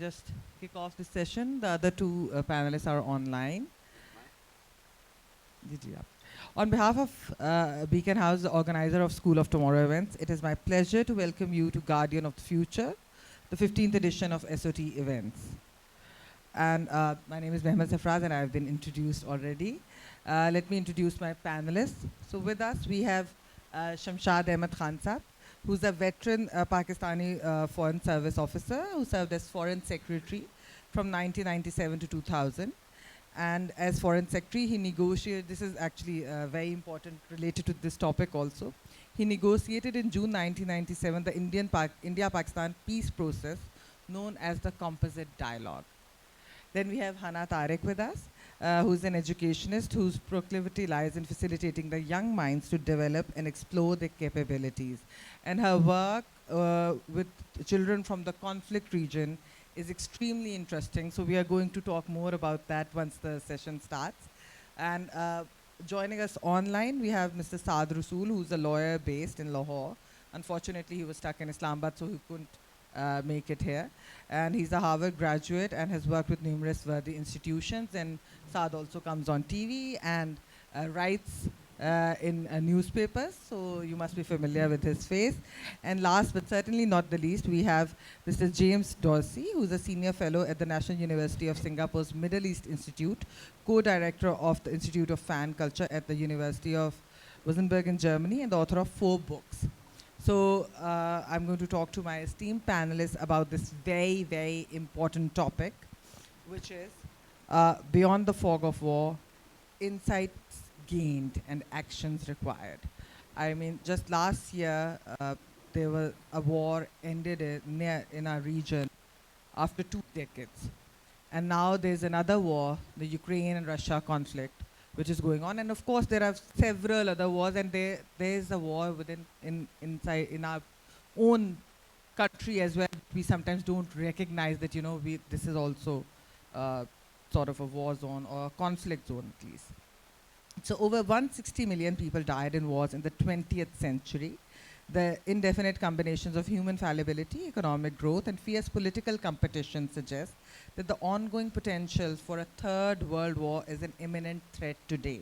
just kick off the session. The other two panelists are online. Did you? On behalf of Beacon House, the organizer of School of Tomorrow events, it is my pleasure to welcome you to Guardian of the Future, the 15th edition of SOT events. And my name is Mehmet Safraz, and I've been introduced already. Let me introduce my panelists. So with us, we have Shamshad Ahmed Khan Sahab, who's a veteran Pakistani Foreign Service officer who served as Foreign Secretary from 1997 to 2000. And as Foreign Secretary, he negotiated, this is actually very important related to this topic also. He negotiated in June 1997 the India-Pakistan peace process known as the Composite Dialogue. Then we have Hana Tariq with us, who's an educationist whose proclivity lies in facilitating the young minds to develop and explore their capabilities. And her work with children from the conflict region is extremely interesting. So we are going to talk more about that once the session starts. And joining us online, we have Mr Saad Rasool, who's a lawyer based in Lahore. Unfortunately, he was stuck in Islamabad, so he couldn't make it here. And he's a Harvard graduate and has worked with numerous worthy institutions. And Saad also comes on TV and writes in newspapers, so you must be familiar with his face. And last but certainly not the least, we have Mr. James Dorsey, who's a senior fellow at the National University of Singapore's Middle East Institute, co-director of the Institute of Fan Culture at the University of Wittenberg in Germany, and the author of 4 books. So I'm going to talk to my esteemed panelists about this very, very important topic, which is beyond the fog of war, insights gained and actions required. I mean, just last year, there was a war ended in our region after 2 decades. And now there's another war, the Ukraine and Russia conflict, which is going on. And of course, there are several other wars, and there's a war inside in our own country as well. We sometimes don't recognize that, you know, this is also sort of a war zone or a conflict zone at least. So over 160 million people died in wars in the 20th century. The indefinite combinations of human fallibility, economic growth, and fierce political competition suggest that the ongoing potential for a third world war is an imminent threat today,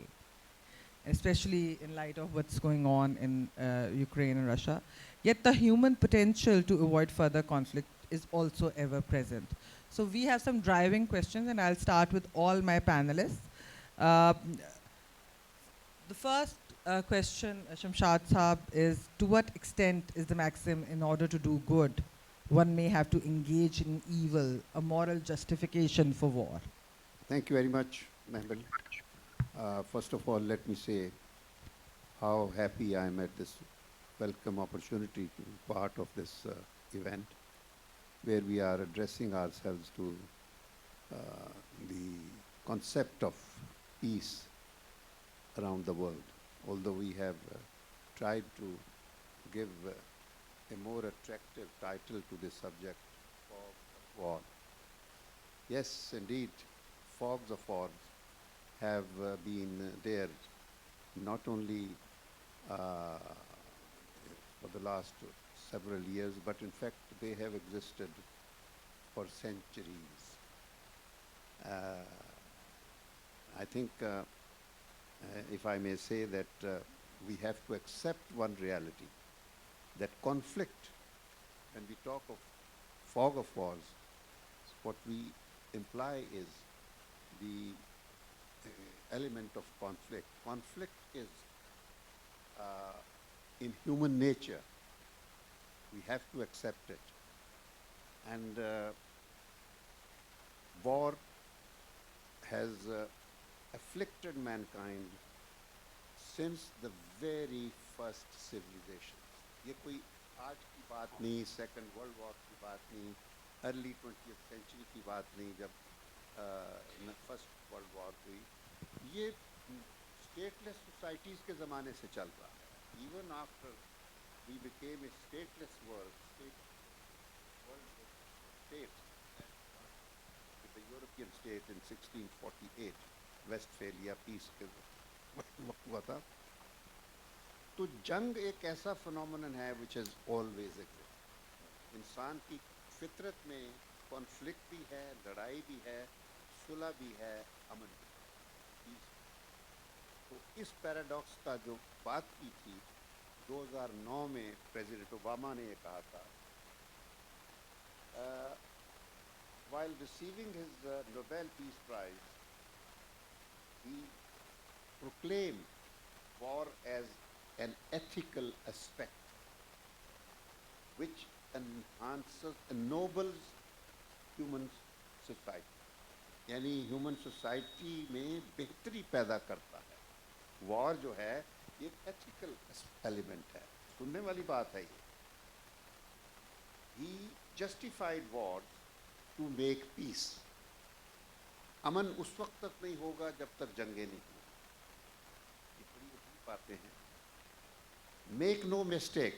especially in light of what's going on in Ukraine and Russia. Yet the human potential to avoid further conflict is also ever present. So we have some driving questions, and I'll start with all my panelists. The first question, Shamshad Saab, is to what extent is the maxim in order to do good, one may have to engage in evil, a moral justification for war? Thank you very much, Mehmet. First of all, let me say how happy I am at this welcome opportunity to be part of this event, where we are addressing ourselves to the concept of peace around the world, although we have tried to give a more attractive title to this subject, Fog of War. Yes, indeed, fogs of war have been there not only for the last several years, but in fact they have existed for centuries. I think if I may say that we have to accept one reality, that conflict, when we talk of fog of wars, what we imply is the element of conflict. Conflict is in human nature. We have to accept it. And war has afflicted mankind since the very first civilizations. ये कोई आज की बात नहीं, second world war की बात नहीं, early 20th century की बात नहीं जब फर्स्ट वर्ल्ड वॉर हुई. ये स्टेटलेस सोसाइटीज़ के ज़माने से चल रहा है. Even after we became a stateless world, state, with the European state in 1648, Westphalia peace के वक्त हुआ था. तो जंग एक ऐसा फिनोमेनन है which has always existed. इंसान की फितरत में کانفلکٹ بھی ہے, لڑائی بھی ہے, صلح بھی ہے, امن بھی ہے. تو اس پیراڈاکس کا جو بات کی تھی 2009 میں پریزیڈنٹ اوباما نے یہ کہا تھا, while receiving his Nobel Peace Prize, he proclaimed war as an ethical aspect which ennobles human society. یعنی ہیومن سوسائٹی میں بہتری پیدا کرتا ہے. وار جو ہے یہ ایک ایتھیکل ایلیمنٹ ہے. سننے والی بات ہے یہ. ہی جسٹیفائڈ وار ٹو میک پیس. امن اس وقت تک نہیں ہوگا جب تک جنگیں نہیں ہوں. یہ بڑی عجیب باتیں ہیں. Make no mistake,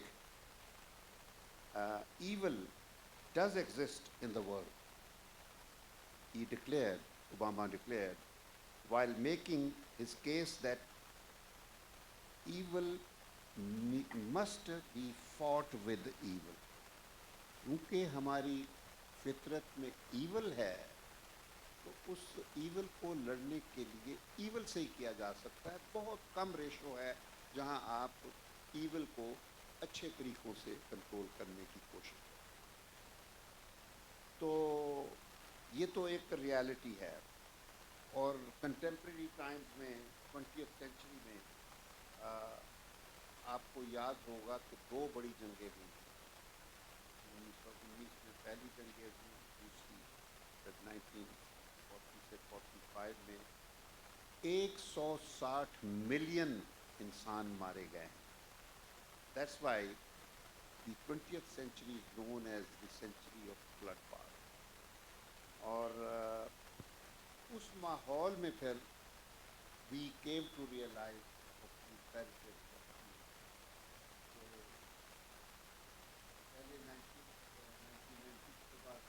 evil does exist in the world. He declared, Obama declared, while making his case that evil must be fought with evil. کیونکہ ہماری فطرت میں ایول ہے تو اس ایول کو لڑنے کے لیے ایول سے ہی کیا جا سکتا ہے. بہت کم ریشو ہے جہاں آپ ایول کو اچھے طریقوں سے کنٹرول کرنے کی کوشش کریں. تو یہ تو ایک ریالٹی ہے. اور کنٹمپریری ٹائمز میں 20th سینچری میں آپ کو یاد ہوگا کہ 2 بڑی جنگیں ہوئی. 1919 میں پہلی جنگ ہوئی, دوسری 1940 سے 45 میں 160 ملین انسان مارے گئے ہیں. That's why the 20th century is known as the century of bloodbath. اور اس ماحول میں پھر we came to realize of the benefits of peace. پہلے 1990 کے بعد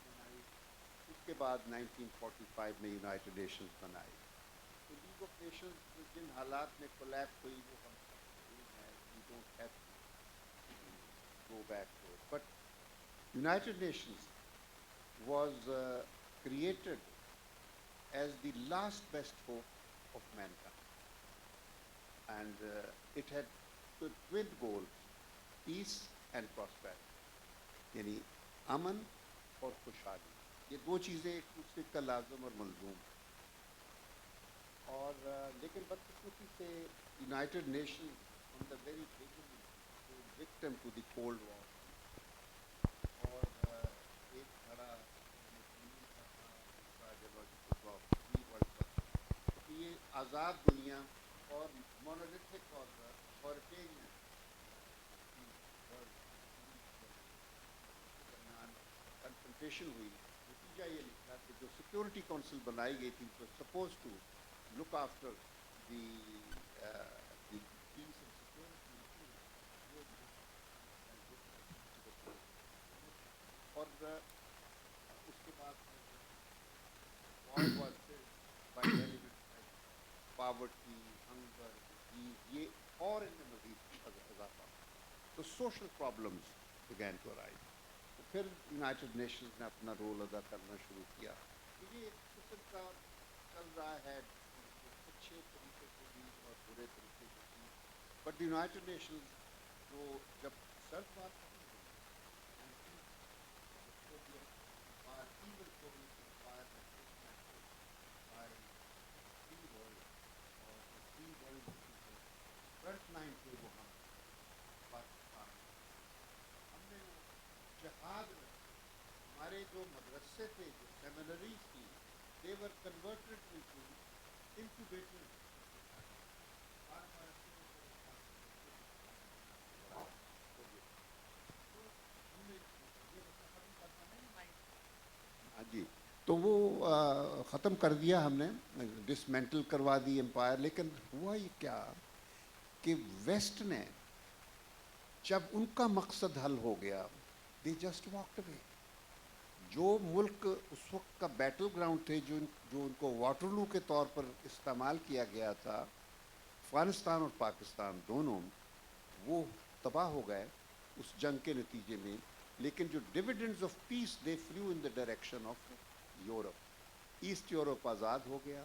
بنائی, اس کے بعد 1945 میں یونائٹڈ نیشنز بنائی. تو لیگ آف نیشنز جن حالات میں کولیپس ہوئی وہ ہم we don't have to go back to it. But United Nations was created as the last best hope of mankind. And it had twin goals, peace and prosperity. یعنی امن اور خوشحالی, یہ 2 چیزیں ایک دوسرے کا لازم اور ملزوم ہیں. اور لیکن بدقسمتی سے United nations from the very beginning was victim to the Cold War. اور ایک بڑا یہ آزاد دنیا اور مونولیتھک اور اتھارٹیرین کنفرنٹیشن ہوئی. نتیجہ یہ نکلا کہ جو سیکورٹی کونسل بنائی گئی تھی تو suppose to look after the peace and security, اور اس کے بعد پاورٹی, ہنگر, ڈیزیز, یہ اور ان میں مزید اضافہ. تو social problems begin to arise. تو پھر یونائٹڈ نیشنز نے اپنا رول ادا کرنا شروع کیا. تو یہ ایک قسم کا چل رہا ہے, اچھے طریقے سے بھی اور برے طریقے سے بھی. بٹ یونائٹڈ نیشنز جو جب سرد بات فرنٹ لائن پہ وہ ہم پاکستان ہم نے جہاد میں ہمارے جو مدرسے تھے, جو سیمینریز تھی, they were converted into incubators. ہاں جی, تو وہ ختم کر دیا ہم نے, ڈسمینٹل کروا دی امپائر. لیکن ہوا یہ کیا کہ ویسٹ نے جب ان کا مقصد حل ہو گیا, they just walked away. جو ملک اس وقت کا بیٹل گراؤنڈ تھے, جو ان کو واٹرلو کے طور پر استعمال کیا گیا تھا, افغانستان اور پاکستان دونوں, وہ تباہ ہو گئے. اس جنگ کے نتیجے میں. لیکن جو dividends of peace they flew in the direction of Europe. East Europe آزاد ہو گیا,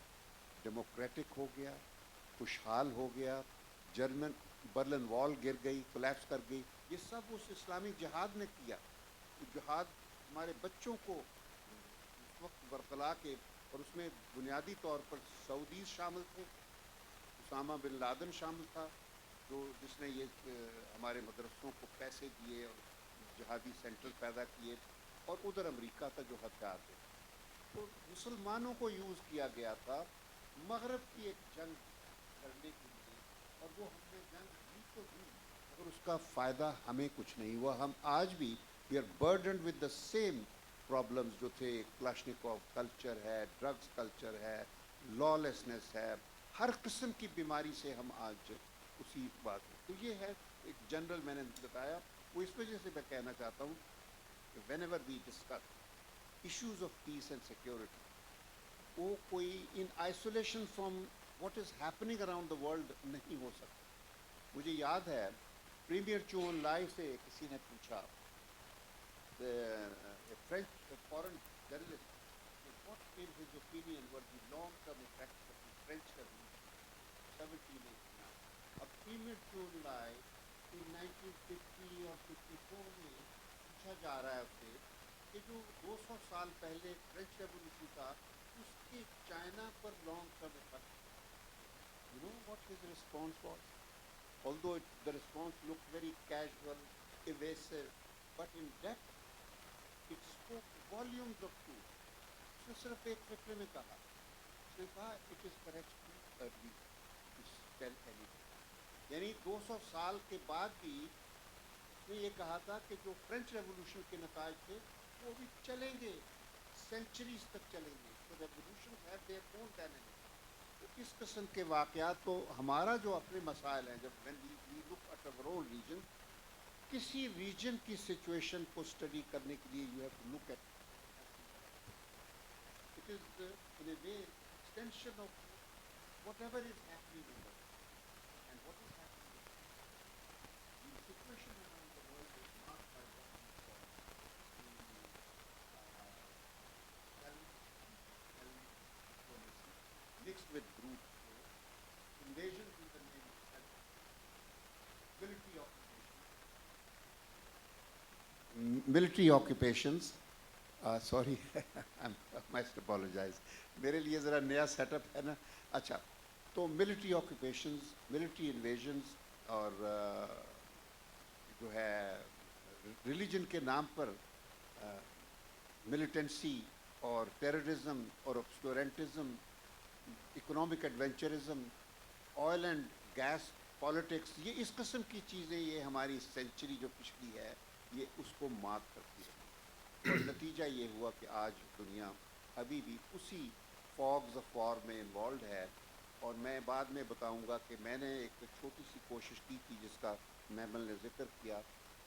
ڈیموکریٹک ہو گیا, خوشحال ہو گیا. جرمن برلن وال گر گئی, کولیپس کر گئی. یہ سب اس اسلامی جہاد نے کیا. جہاد ہمارے بچوں کو اس وقت برقلا کے, اور اس میں بنیادی طور پر سعودیز شامل تھے. اسامہ بن لادن شامل تھا, جس نے یہ ہمارے مدرسوں کو پیسے دیے اور جہادی سینٹر پیدا کیے. اور ادھر امریکہ کا جو ہتھیار تھے. تو مسلمانوں کو یوز کیا گیا تھا مغرب کی ایک جنگ لڑنے کے لیے, اور وہ ہم نے جنگ جیت تو دی, مگر اس کا فائدہ ہمیں کچھ نہیں ہوا. ہم آج بھی we are burdened with the same problems جو تھے. کلاشنکوف کلچر ہے, ڈرگس کلچر ہے, لا لیسنس ہے, ہر قسم کی بیماری سے ہم آج اسی بات میں. تو یہ ہے ایک جنرل, میں نے بتایا. وہ اس وجہ سے میں کہنا چاہتا ہوں کہ whenever we discuss issues of peace and security, وہ کوئی in isolation from what is happening around the world نہیں ہو سکتا. مجھے یاد ہے پریمیئر چون لائیو سے کسی نے پوچھا, French foreign journalist, what in his opinion were the long-term effects of the French Revolution 1789. اب پریمیئر چون لائیو 1950 اور 54 میں پوچھا جا رہا ہے اس سے کہ جو 200 سال پہلے فرینچ ریولیوشن تھا, اس کے چائنا پر long term effect. You know what his response was? Although the response looked very casual, evasive, but in depth, it spoke volumes of truth. اس نے صرف ایک فکرے میں کہا, اس نے کہا it is perhaps too early to tell anything. یعنی 200 سال کے بعد بھی اس نے یہ کہا تھا کہ جو فرینچ ریولیوشن کے نتائج تھے وہ بھی چلیں گے, سینچریز تک چلیں گے. تو ریولیوشن ہے their own dynamic. تو اس قسم کے واقعات کو ہمارا جو اپنے مسائل ہیں, جب when we look at our own region, کسی ریجن کی سچویشن کو اسٹڈی کرنے کے لیے you have to look at it is in a way extension of whatever is happening in the world. And what is happening in the world? The situation around the world is marked by what we call diplomacy mixed with brute force, invasions in the name of military occupations. Sorry, I must apologize. میرے لیے ذرا نیا set up ہے نا. اچھا, تو military occupations, military انویژنز, اور جو ہے ریلیجن کے نام پر ملیٹنسی اور ٹیررزم اور obscurantism, economic adventurism, oil and gas politics, یہ اس قسم کی چیزیں, یہ ہماری سینچری جو پچھلی ہے یہ اس کو مات کرتی ہے. اور نتیجہ یہ ہوا کہ آج دنیا ابھی بھی اسی فاگز آف وار میں انوالوڈ ہے. اور میں بعد میں بتاؤں گا کہ میں نے ایک چھوٹی سی کوشش کی تھی جس کا میمل نے ذکر کیا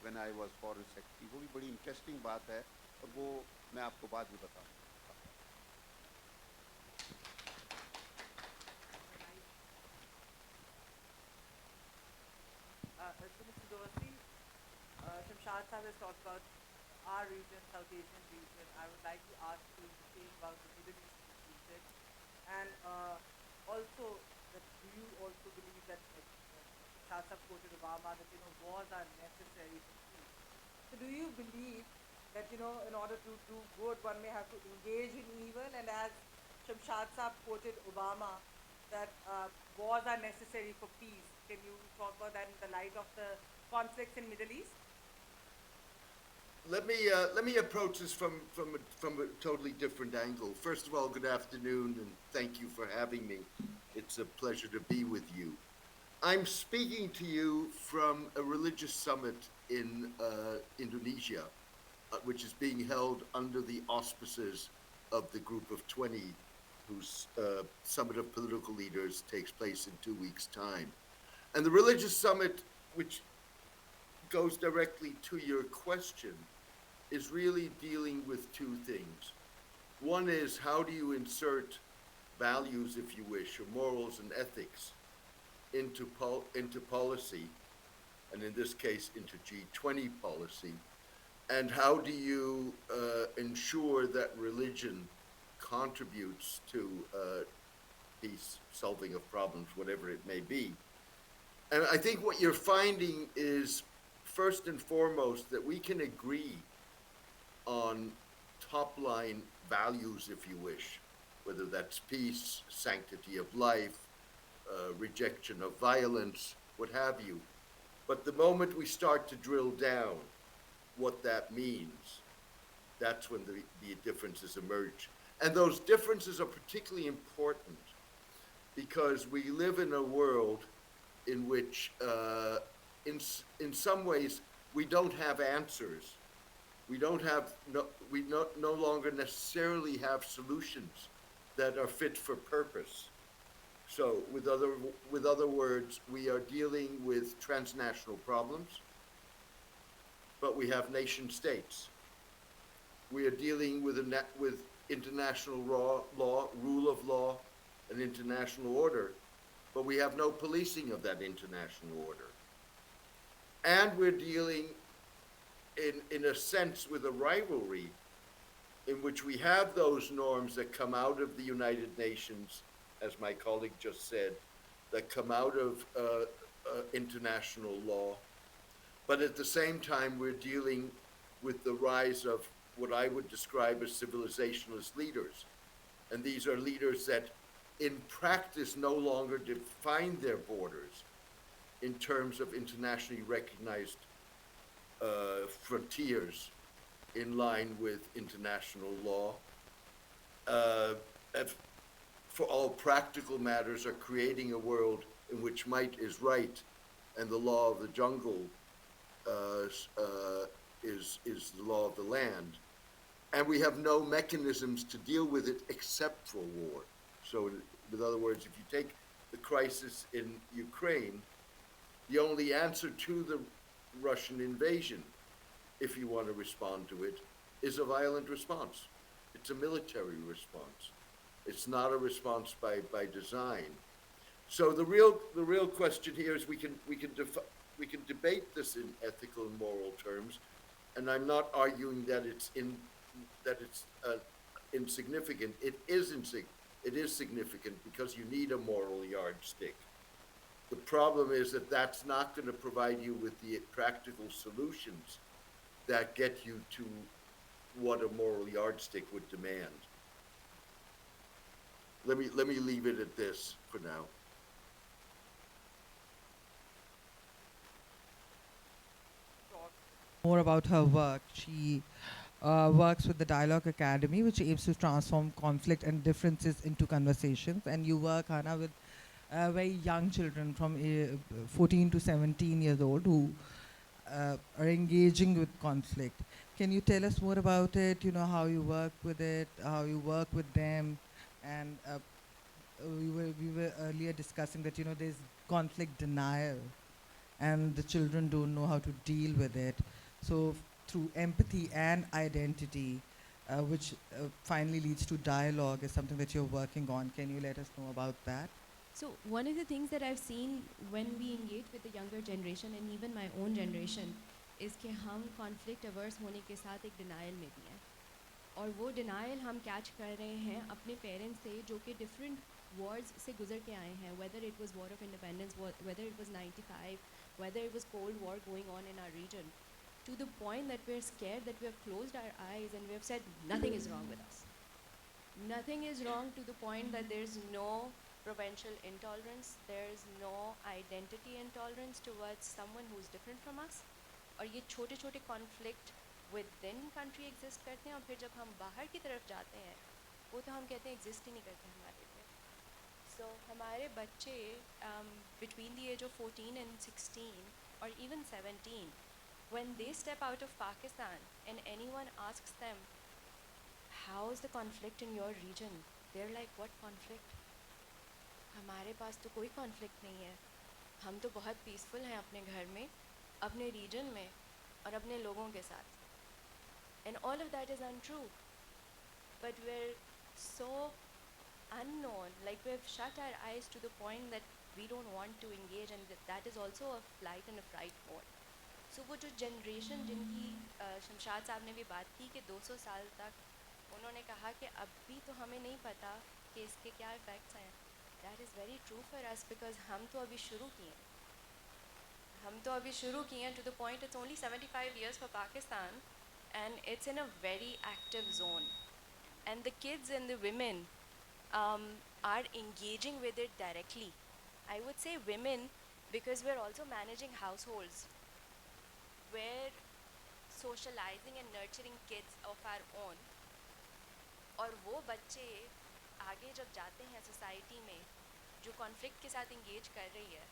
when I was foreign secretary. وہ بھی بڑی انٹرسٹنگ بات ہے, اور وہ میں آپ کو بعد میں بتاؤں گا. So Mr. Dorsey, Shamshad Sahab has talked about our region, South Asian region. I would like to ask you the same about the Middle East region. And also, do you also believe that Shamshad Sahab quoted Obama that, wars are necessary for peace. So do you believe that, in order to do good, one may have to engage in evil? And as Shamshad Sahab quoted Obama, that wars are necessary for peace. Can you talk about that in the light of the conflicts in Middle East? Let me approach this from a totally different angle. First of all, good afternoon, and thank you for having me. It's a pleasure to be with you. I'm speaking to you from a religious summit in Indonesia, which is being held under the auspices of the Group of 20, whose summit of political leaders takes place in 2 weeks' time. And the religious summit, which goes directly to your question, is really dealing with two things. One is, how do you insert values, if you wish, or morals and ethics into policy? and in this case into G20 policy? And how do you ensure that religion contributes to peace, solving of problems, whatever it may be? And I think what you're finding is, first and foremost, that we can agree on top line values, if you wish, whether that's peace, sanctity of life, rejection of violence, what have you. But the moment we start to drill down what that means, that's when the differences emerge. And those differences are particularly important because we live in a world in which, in some ways, we don't have answers. We no longer necessarily have solutions that are fit for purpose. So with other words, we are dealing with transnational problems, but we have nation states. We are dealing with international law, rule of law, and international order, but we have no policing of that international order. And we're dealing in a sense with a rivalry in which we have those norms that come out of the United Nations, as my colleague just said, that come out of international law. But at the same time, we're dealing with the rise of what I would describe as civilizationalist leaders. And these are leaders that in practice no longer define their borders in terms of internationally recognized frontiers in line with international law. For all practical matters, are creating a world in which might is right and the law of the jungle is the law of the land. And we have no mechanisms to deal with it except for war. So in other words, if you take the crisis in Ukraine, the only answer to the Russian invasion, if you want to respond to it, is a violent response. It's a military response. It's not a response by design. So the real question here is we can debate this in ethical and moral terms, and I'm not arguing that it's insignificant. It is significant because you need a moral yardstick. The problem is that that's not going to provide you with the practical solutions that get you to what a moral yardstick would demand. Let me leave it at this for now. More about her work. She works with the Dialogue Academy, which aims to transform conflict and differences into conversations. And you work, Hannah, with very young children from 14 to 17 years old who are engaging with conflict. Can you tell us more about it? You know, how you work with it, how you work with them, and we were earlier discussing that, you know, there's conflict denial, and the children don't know how to deal with it. So through empathy and identity, which finally leads to dialogue, is something that you're working on. Can you let us know about that? So one of the things that I've seen when we engage with the younger generation and even my own generation is कि हम conflict averse होने के साथ एक denial में भी हैं, और वो denial हम catch कर रहे हैं अपने parents से जो कि different wars से गुजर के आए हैं, whether it was War of Independence, whether it was 95, whether it was Cold War going on in our region, to the point that we're scared that we have closed our eyes and we have said nothing is wrong with us. Nothing is wrong to the point that there's no provincial intolerance, there's no identity intolerance towards someone who's different from us. और ये छोटे छोटे conflict within country exist करते हैं, और फिर जब हम बाहर की तरफ जाते हैं वो तो हम कहते हैं exist ही नहीं करते हमारे लिए. So हमारे बच्चे between the age of 14 and 16 or even 17, when they step out of Pakistan and anyone asks them, how is the conflict in your region? They're like, what conflict? हमारे पास तो कोई conflict नहीं है, हम तो बहुत peaceful हैं अपने घर में, अपने region में और अपने लोगों के साथ. And all of that is untrue. But we're so unknown. Like we've shut our eyes to the point that we don't want to engage, and that is also a flight and a fright mode. So वो जो generation जिनकी शमशाद साहब ने भी बात की कि 200 साल तक उन्होंने कहा कि अब भी तो हमें नहीं पता कि इसके क्या इफ़ेक्ट्स हैं. That is very true for us because हम तो अभी शुरू किए हैं. हम तो अभी शुरू किए हैं to the point it's only 75 years for Pakistan and it's in a very active zone. And the kids and the women are engaging with it directly. I would say women because we're also managing households. We're socializing and nurturing kids of our own. और वो बच्चे आगे जब जाते हैं society में जो conflict के साथ इंगेज कर रही है,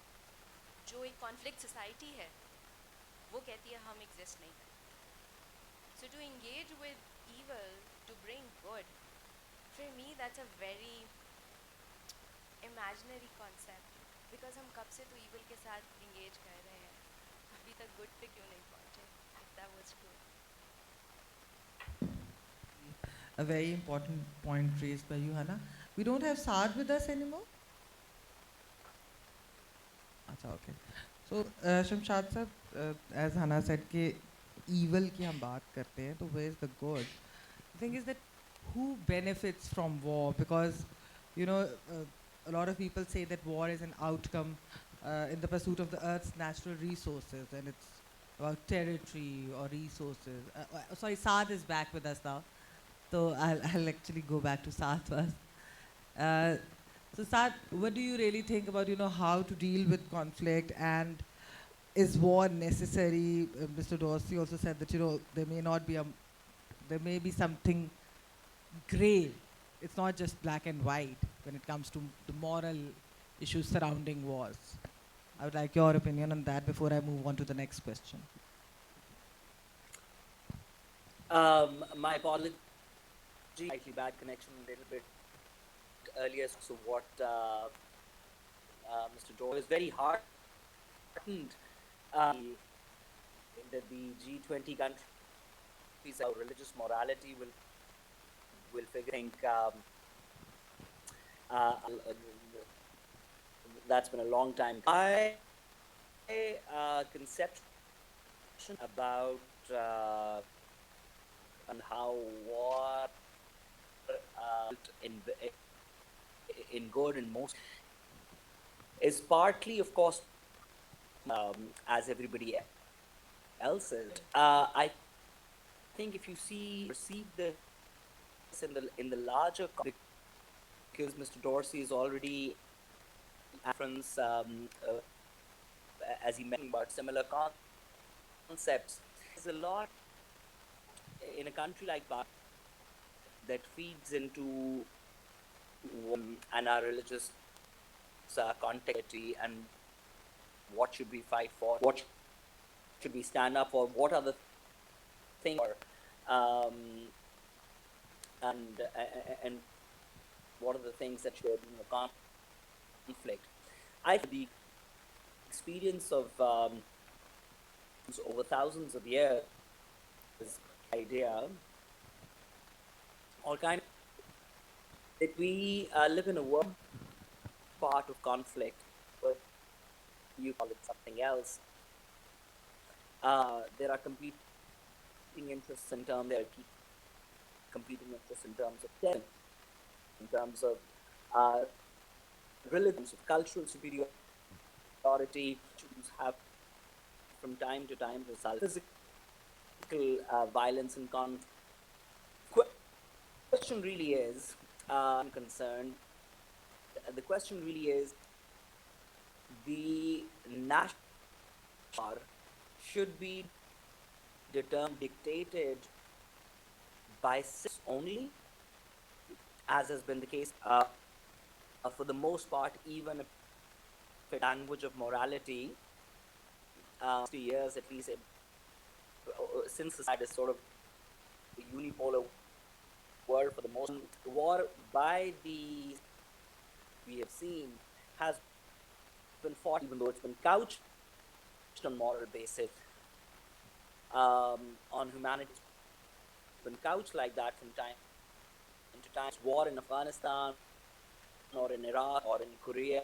जो एक कॉन्फ्लिक्ट सोसाइटी है, वो कहती है हम एग्जिस्ट नहीं करते. So to engage with evil, to bring good, for me that's a very imaginary concept. Because हम कब से तो evil के साथ engage कर रहे हैं, अभी तक good पे क्यों नहीं पहुँचे? If that was true. A very important point raised by you, Hannah. We don't have Saad with us anymore? Achha, okay. So, Shamshad sir, as Hannah said, कि evil की हम बात करते हैं, तो where is the good? The thing is that who benefits from war? Because, you know, a lot of people say that war is an outcome in the pursuit of the earth's natural resources, and it's about territory or resources. Sorry, Saad is back with us now. So I'll actually go back to Saad first. So Saad, what do you really think about, you know, how to deal with conflict, and is war necessary? Mr. Dorsey also said that, you know, there may be something grey. It's not just black and white when it comes to the moral issues surrounding wars. I would like your opinion on that before I move on to the next question. My apologies, slightly bad connection a little bit earlier. So what Mr. Dorsey was very heartened that the G20 countries, our religious morality will figure. That's been a long time. My conception about and how war in good and most is partly, of course, as everybody else is. I think if you receive this in the larger context, because Mr. Dorsey is already reference as he mentioned about similar concepts. There's a lot in a country like Pakistan that feeds into and our religious context and what should we fight for, what should we stand up for, what are the things and what are the things that should be in a conflict. I think the experience of over thousands of years is idea all kind of, that we live in a world part of conflict, but you call it something else. There are competing interests in terms of death, in terms of religions, of cultural superiority, Jews have from time to time result physical violence and conflict. Question really is, I'm concerned. The question really is, the national should be dictated by citizens only, as has been the case for the most part, even if the language of morality, 60 years at least, since society is sort of a unipolar world for the most. War by the we have seen has been fought, even though it's been couched on moral basis, on humanity. It's been couched like that from time to time. War in Afghanistan, or in Iraq or in Korea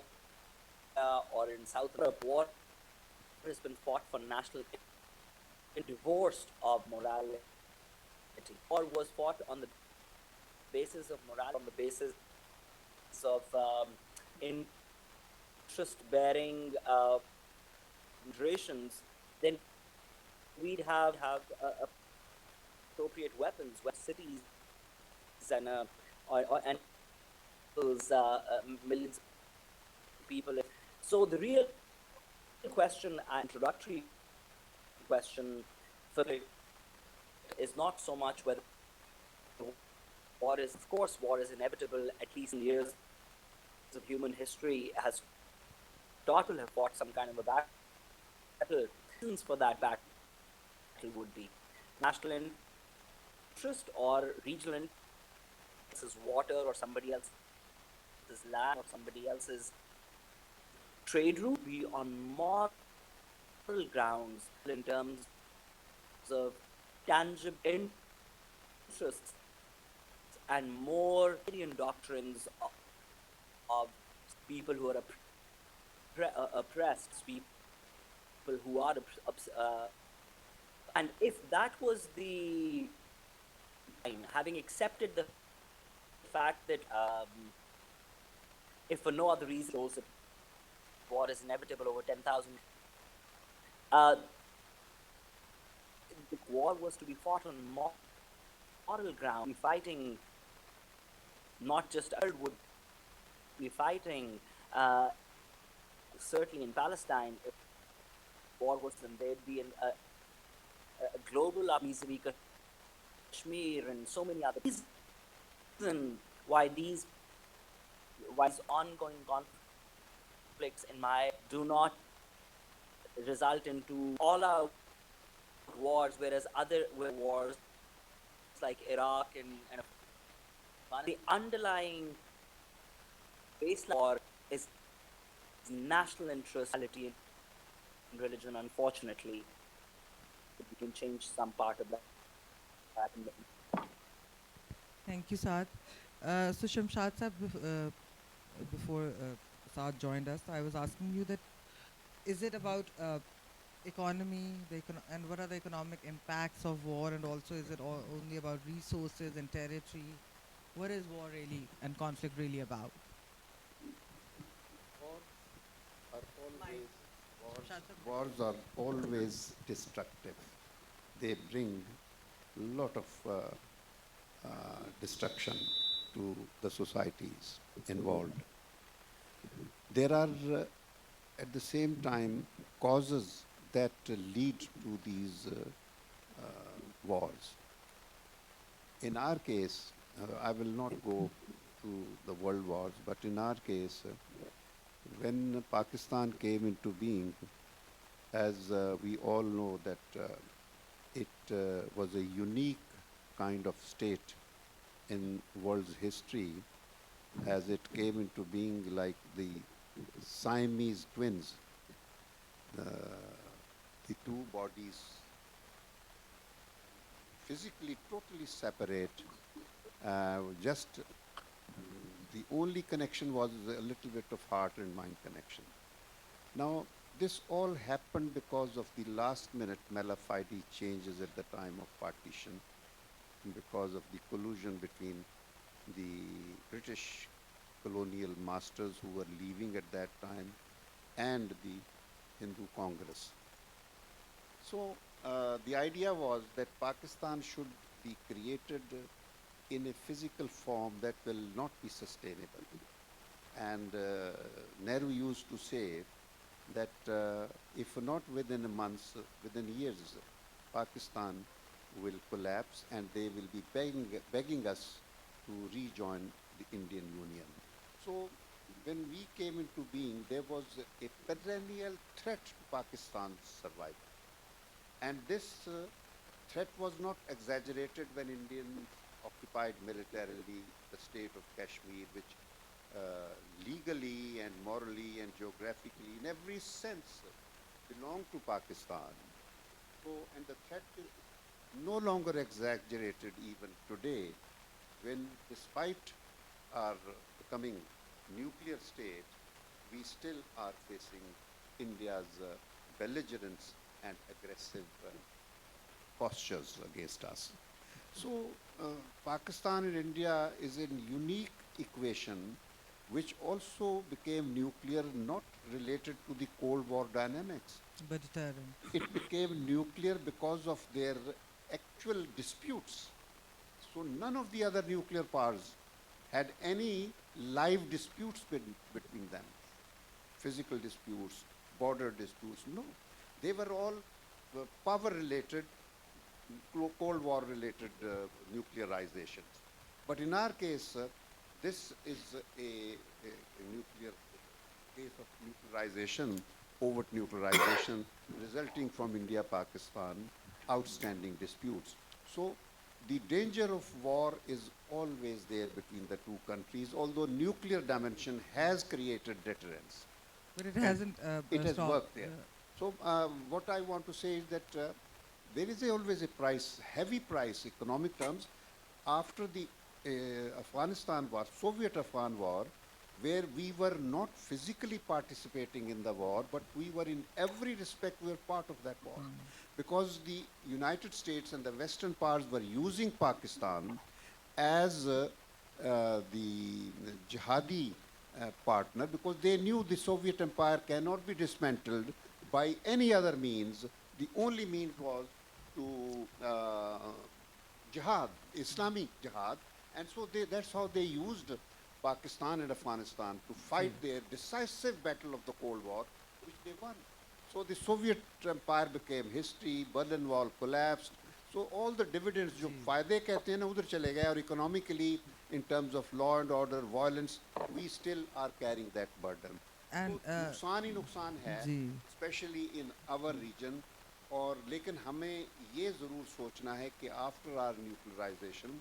or in South Europe, war has been fought for national divorced of morality. War was fought on the basis of morality, on the basis of interest-bearing generations, then we'd have appropriate weapons, cities, and and millions of people. So the real question, introductory question, for it is not so much whether war is, of course, war is inevitable. At least in years of human history has taught will have fought some kind of a battle. Reasons for that battle would be national interest or regional interest, is water or somebody else's land or somebody else's trade route, be on moral grounds in terms of tangible interests and more Indian doctrines of people who are oppressed, people who are and if that was the having accepted the fact that if for no other reason that war is inevitable over 10,000 the war was to be fought on moral ground, fighting not just would be fighting certainly in Palestine. If war was, then there'd be a global vis-a-vis Kashmir and so many other reasons why these ongoing conflicts in my do not result into all-out wars, whereas other wars like Iraq and the underlying baseline war is national interest, and religion. Unfortunately, we can change some part of that. Thank you, Saad. So Shamshad Sahab, before Saad joined us, I was asking you that is it about economy, and what are the economic impacts of war, and also is it only about resources and territory? What is war really and conflict really about? Wars are always destructive. They bring a lot of destruction to the societies involved. There are, at the same time, causes that lead to these wars. In our case, I will not go to the world wars, but in our case, when Pakistan came into being, as we all know that it was a unique kind of state in world's history, as it came into being like the Siamese twins, the two bodies physically totally separate, just the only connection was a little bit of heart and mind connection. Now, this all happened because of the last minute Malafide changes at the time of partition, because of the collusion between the British colonial masters who were leaving at that time and the Hindu Congress. So the idea was that Pakistan should be created in a physical form that will not be sustainable. And Nehru used to say that if not within a month, within years, Pakistan will collapse and they will be begging us to rejoin the Indian Union. So when we came into being, there was a perennial threat to Pakistan's survival. And this threat was not exaggerated when Indians occupied militarily the state of Kashmir, which legally and morally and geographically, in every sense, belonged to Pakistan. So, and the threat is no longer exaggerated even today, when despite our becoming nuclear state, we still are facing India's belligerence and aggressive postures against us. So Pakistan and India is a unique equation which also became nuclear, not related to the Cold War dynamics. Vegetarian. It became nuclear because of their actual disputes. So none of the other nuclear powers had any live disputes between them. Physical disputes, border disputes, no. They were all power-related, Cold War-related nuclearizations. But in our case, this is a nuclear case of nuclearization, overt nuclearization, resulting from India-Pakistan outstanding disputes. So the danger of war is always there between the two countries, although nuclear dimension has created deterrence. But it hasn't It has stopped, worked there. So what I want to say is that there is always a price, heavy price, economic terms, after the Afghanistan war, Soviet Afghan war, where we were not physically participating in the war, but we were in every respect, we were part of that war. Because the United States and the Western powers were using Pakistan as the jihadi partner, because they knew the Soviet empire cannot be dismantled by any other means. The only means was to jihad, Islamic jihad, and so that's how they used Pakistan and Afghanistan to fight their decisive battle of the Cold War, which they won. So the Soviet empire became history, Berlin Wall collapsed. So all the dividends, जो फायदे कहते हैं ना, उधर चले गए, और economically, in terms of law and order, violence, we still are carrying that burden. And तो नुकसान ही नुकसान है, जी. especially in our region. और लेकिन हमें ये ज़रूर सोचना है कि after our nuclearization,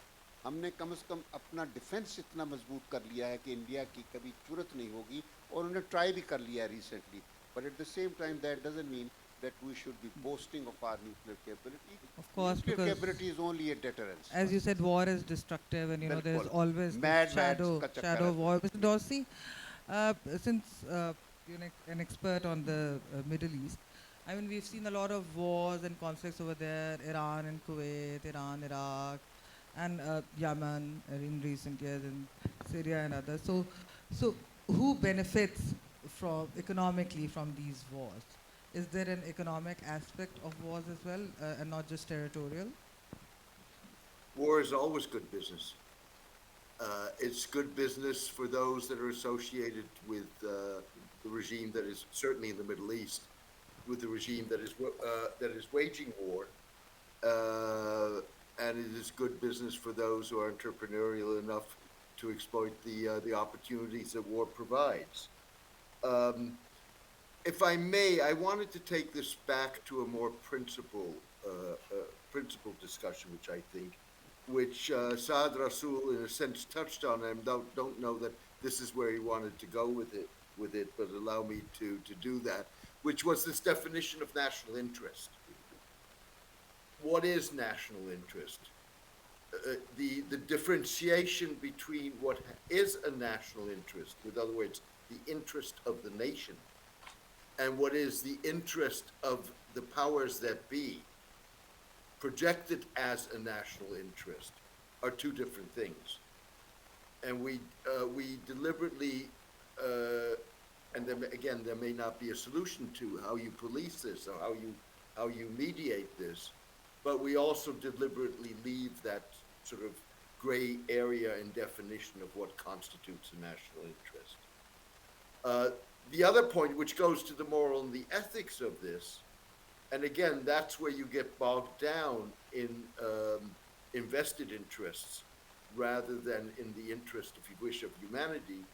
हमने कम से कम अपना डिफेंस इतना मजबूत कर लिया है कि इंडिया की कभी जरूरत नहीं होगी, और उन्होंने ट्राई भी कर लिया है recently. But at the same time, that doesn't mean that we should be boasting of our nuclear capability. Of course, nuclear because capability is only a deterrence. as you said, war is destructive, and there is Bilkul. always this Mad shadow, ka chakkar shadow hai. of war. Mr. Dorsey, since you're an expert on the Middle East, I mean, we've seen a lot of wars and conflicts over there, Iran and Kuwait, Iran, Iraq, and Yemen in recent years, and Syria and others. So who benefits economically from these wars? Is there an economic aspect of wars as well, and not just territorial? War is always good business. It's good business for those that are associated with the regime that is certainly in the Middle East, with the regime that is waging war, and it is good business for those who are entrepreneurial enough to exploit the opportunities that war provides. If I may, I wanted to take this back to a more principled discussion, which Saad Rasool, in a sense, touched on. And don't know that this is where he wanted to go with it, but allow me to do that, which was this definition of national interest. What is national interest? The differentiation between what is a national interest, in other words, the interest of the nation, and what is the interest of the powers that be, projected as a national interest, are two different things. And we deliberately, and then again, there may not be a solution to how you police this or how you mediate this, but we also deliberately leave that sort of gray area in definition of what constitutes a national interest. The other point, which goes to the moral and the ethics of this, and again, that's where you get bogged down in invested interests rather than in the interest, if you wish, of humanity,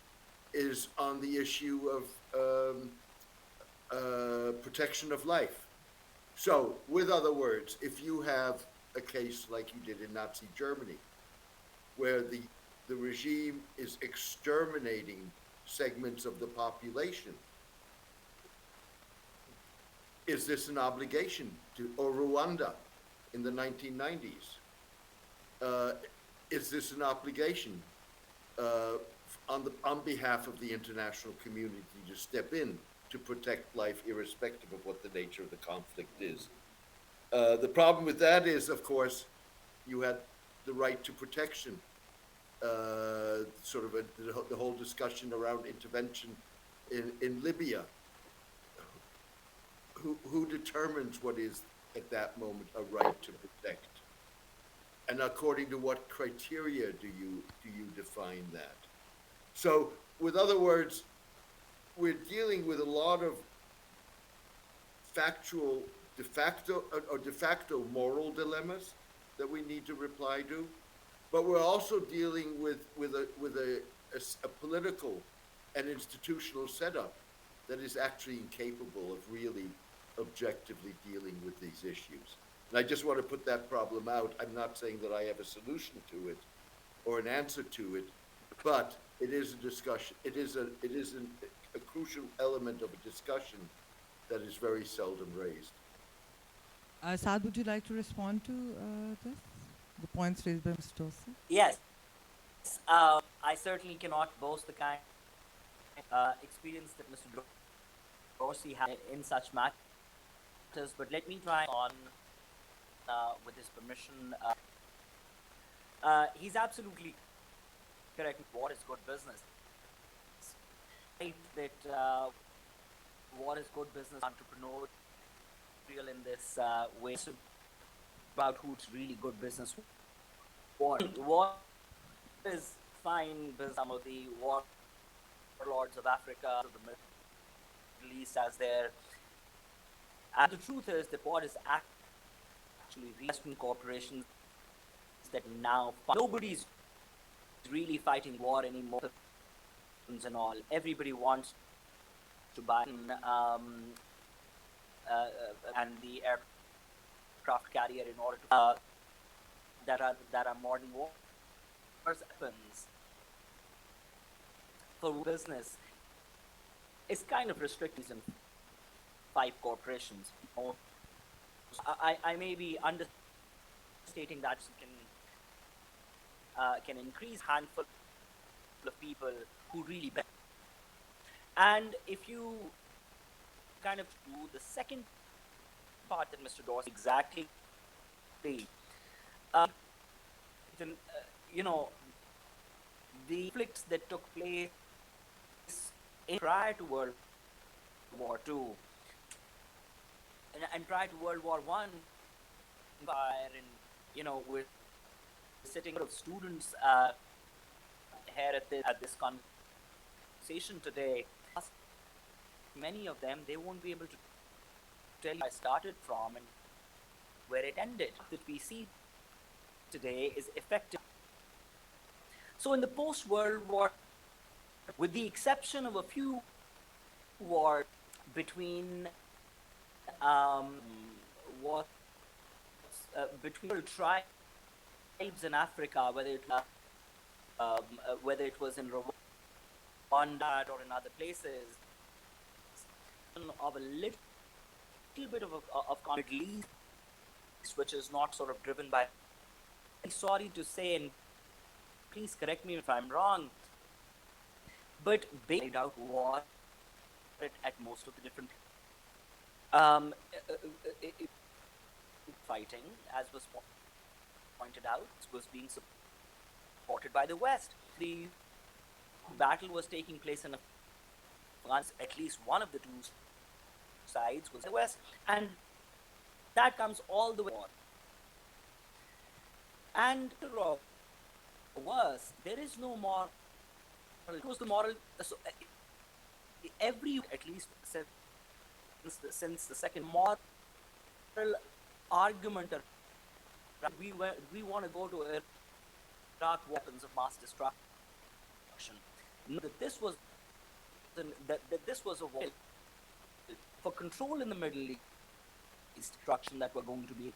is on the issue of protection of life. So, with other words, if you have a case like you did in Nazi Germany, where the regime is exterminating segments of the population, is this an obligation to, or Rwanda in the 1990s? Is this an obligation on behalf of the international community to step in to protect life, irrespective of what the nature of the conflict is. The problem with that is, of course, you had the right to protection, the whole discussion around intervention in Libya. Who determines what is at that moment a right to protect? And according to what criteria do you define that? So, with other words, we're dealing with a lot of factual de facto moral dilemmas that we need to reply to, but we're also dealing with a political and institutional setup that is actually incapable of really objectively dealing with these issues. And I just want to put that problem out. I'm not saying that I have a solution to it or an answer to it, but it is a discussion. It is a crucial element of a discussion that is very seldom raised. Saad, would you like to respond to this? The points raised by Mr. Dorsey? Yes. I certainly cannot boast the kind of experience that Mr. Dorsey had in such matters, but let me try on with his permission. He's absolutely correct. What is good business? Right, that what is good business entrepreneurial in this way? So about who's really good business. What is fine business? Some of the warlords of Africa, of the Middle East, as their. And the truth is that what is actually Western corporations that now nobody's really fighting war anymore and all. Everybody wants to buy and the aircraft carrier in order to that are modern war weapons for business is kind of restricted in 5 corporations. I may be understating that can increase handful of people who really benefit. And if you kind of do the second part that Mr. Dorsey exactly, the conflicts that took place prior to World War II and prior to World War I, and we're sitting of students here at this conversation today. Many of them, they won't be able to tell you where I started from and where it ended. That we see today is effective. So in the post-World War, with the exception of a few wars between between tribes in Africa, whether it was in Rwanda or in other places, of a little bit of Middle East, which is not sort of driven by. I'm sorry to say, and please correct me if I'm wrong, but based out war at most of the different fighting, as was pointed out, was being supported by the West. The battle was taking place in France. At least one of the two sides was the West, and that comes all the way on. And worse, there is no moral. It was the moral. So every, at least since the second moral argument, we want to go to Iraq, weapons of mass destruction. That this was this was a war for control in the Middle East, destruction that were going to be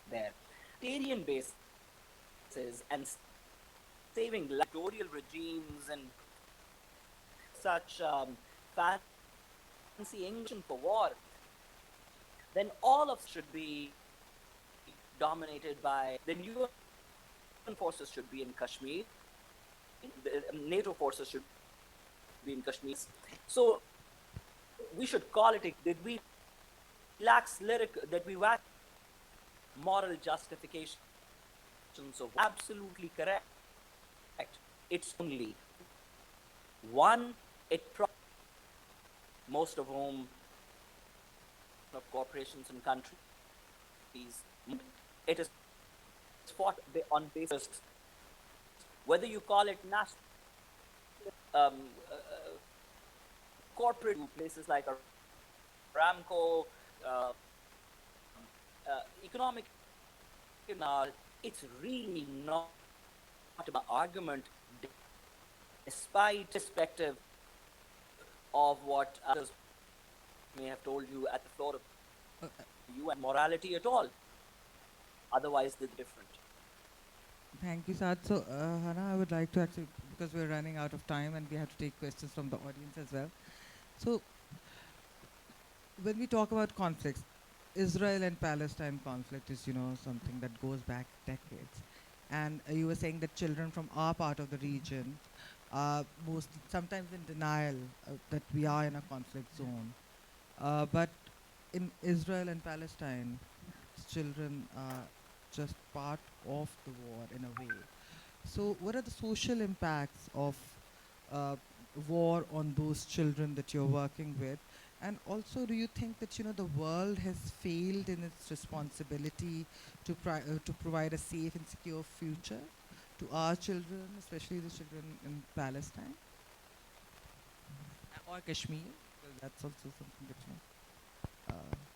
there, Syrian bases and saving dictatorial regimes and such fancy English for war, then all of should be dominated by the UN forces should be in Kashmir, The NATO forces should be in Kashmir. So we should call it, did we lack moral justifications of absolutely correct. It's only one, most of whom of corporations and countries, it is fought on basis, whether you call it national, um, uh, corporate places like Aramco, uh, economic, it's really not an argument, despite perspective of what others may have told you at the floor of you and morality at all. Otherwise, they're different. Thank you, Saad. So, Hannah, I would like to actually, because we're running out of time and we have to take questions from the audience as well. So, when we talk about conflicts, Israel and Palestine conflict is, something that goes back decades. And you were saying that children from our part of the region are sometimes in denial that we are in a conflict zone. But in Israel and Palestine, children are just part of the war in a way. So, what are the social impacts of uh, war on those children that you're working with? And also, do you think that the world has failed in its responsibility to provide a safe and secure future to our children, especially the children in Palestine or Kashmir? Well, that's also something that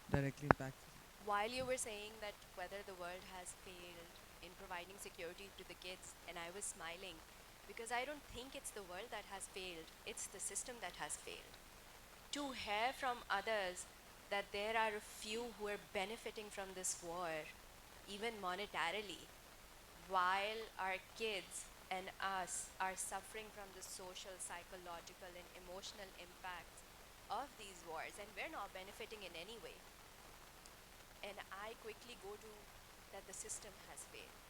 directly impacts. While you were saying that whether the world has failed in providing security to the kids, and I was smiling because I don't think it's the world that has failed, it's the system that has failed. To hear from others that there are a few who are benefiting from this war, even monetarily, while our kids and us are suffering from the social, psychological, and emotional impacts of these wars, and we're not benefiting in any way. And I quickly go to that the system has failed.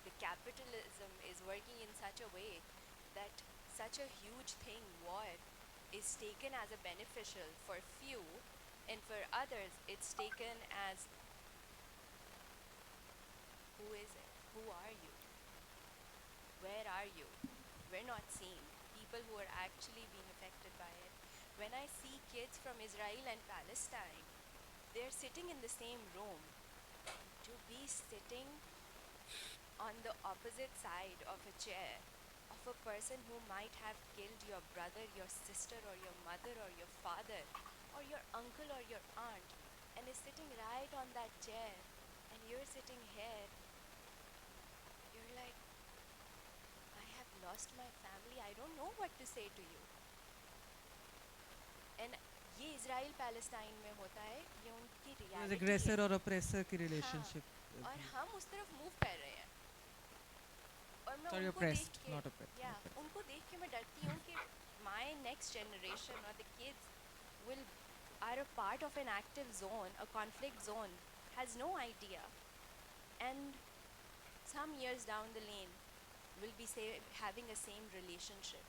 The capitalism is working in such a way that such a huge thing, war, is taken as a beneficial for few, and for others it's taken as, who is it? Who are you? Where are you? We're not seeing people who are actually being affected by it. When I see kids from Israel and Palestine, they're sitting in the same room. To be sitting on the opposite side of a chair of a person who might have killed your brother, your sister, or your mother, or your father, or your uncle, or your aunt, and is sitting right on that chair, and you're sitting here, you're like, I have lost my family, I don't know what to say to you. And ये Israel Palestine में होता है, ये उनकी reality aggressor है. or oppressor की relationship. हाँ, और हम उस तरफ मूव कर रहे हैं. और मैं Sorry, उनको देख oppressed, के, not oppressed. या उनको देख के मैं डरती हूँ कि my next generation or the kids are a part of an active zone, a conflict zone, has no idea, and some years down the lane will be having a same relationship.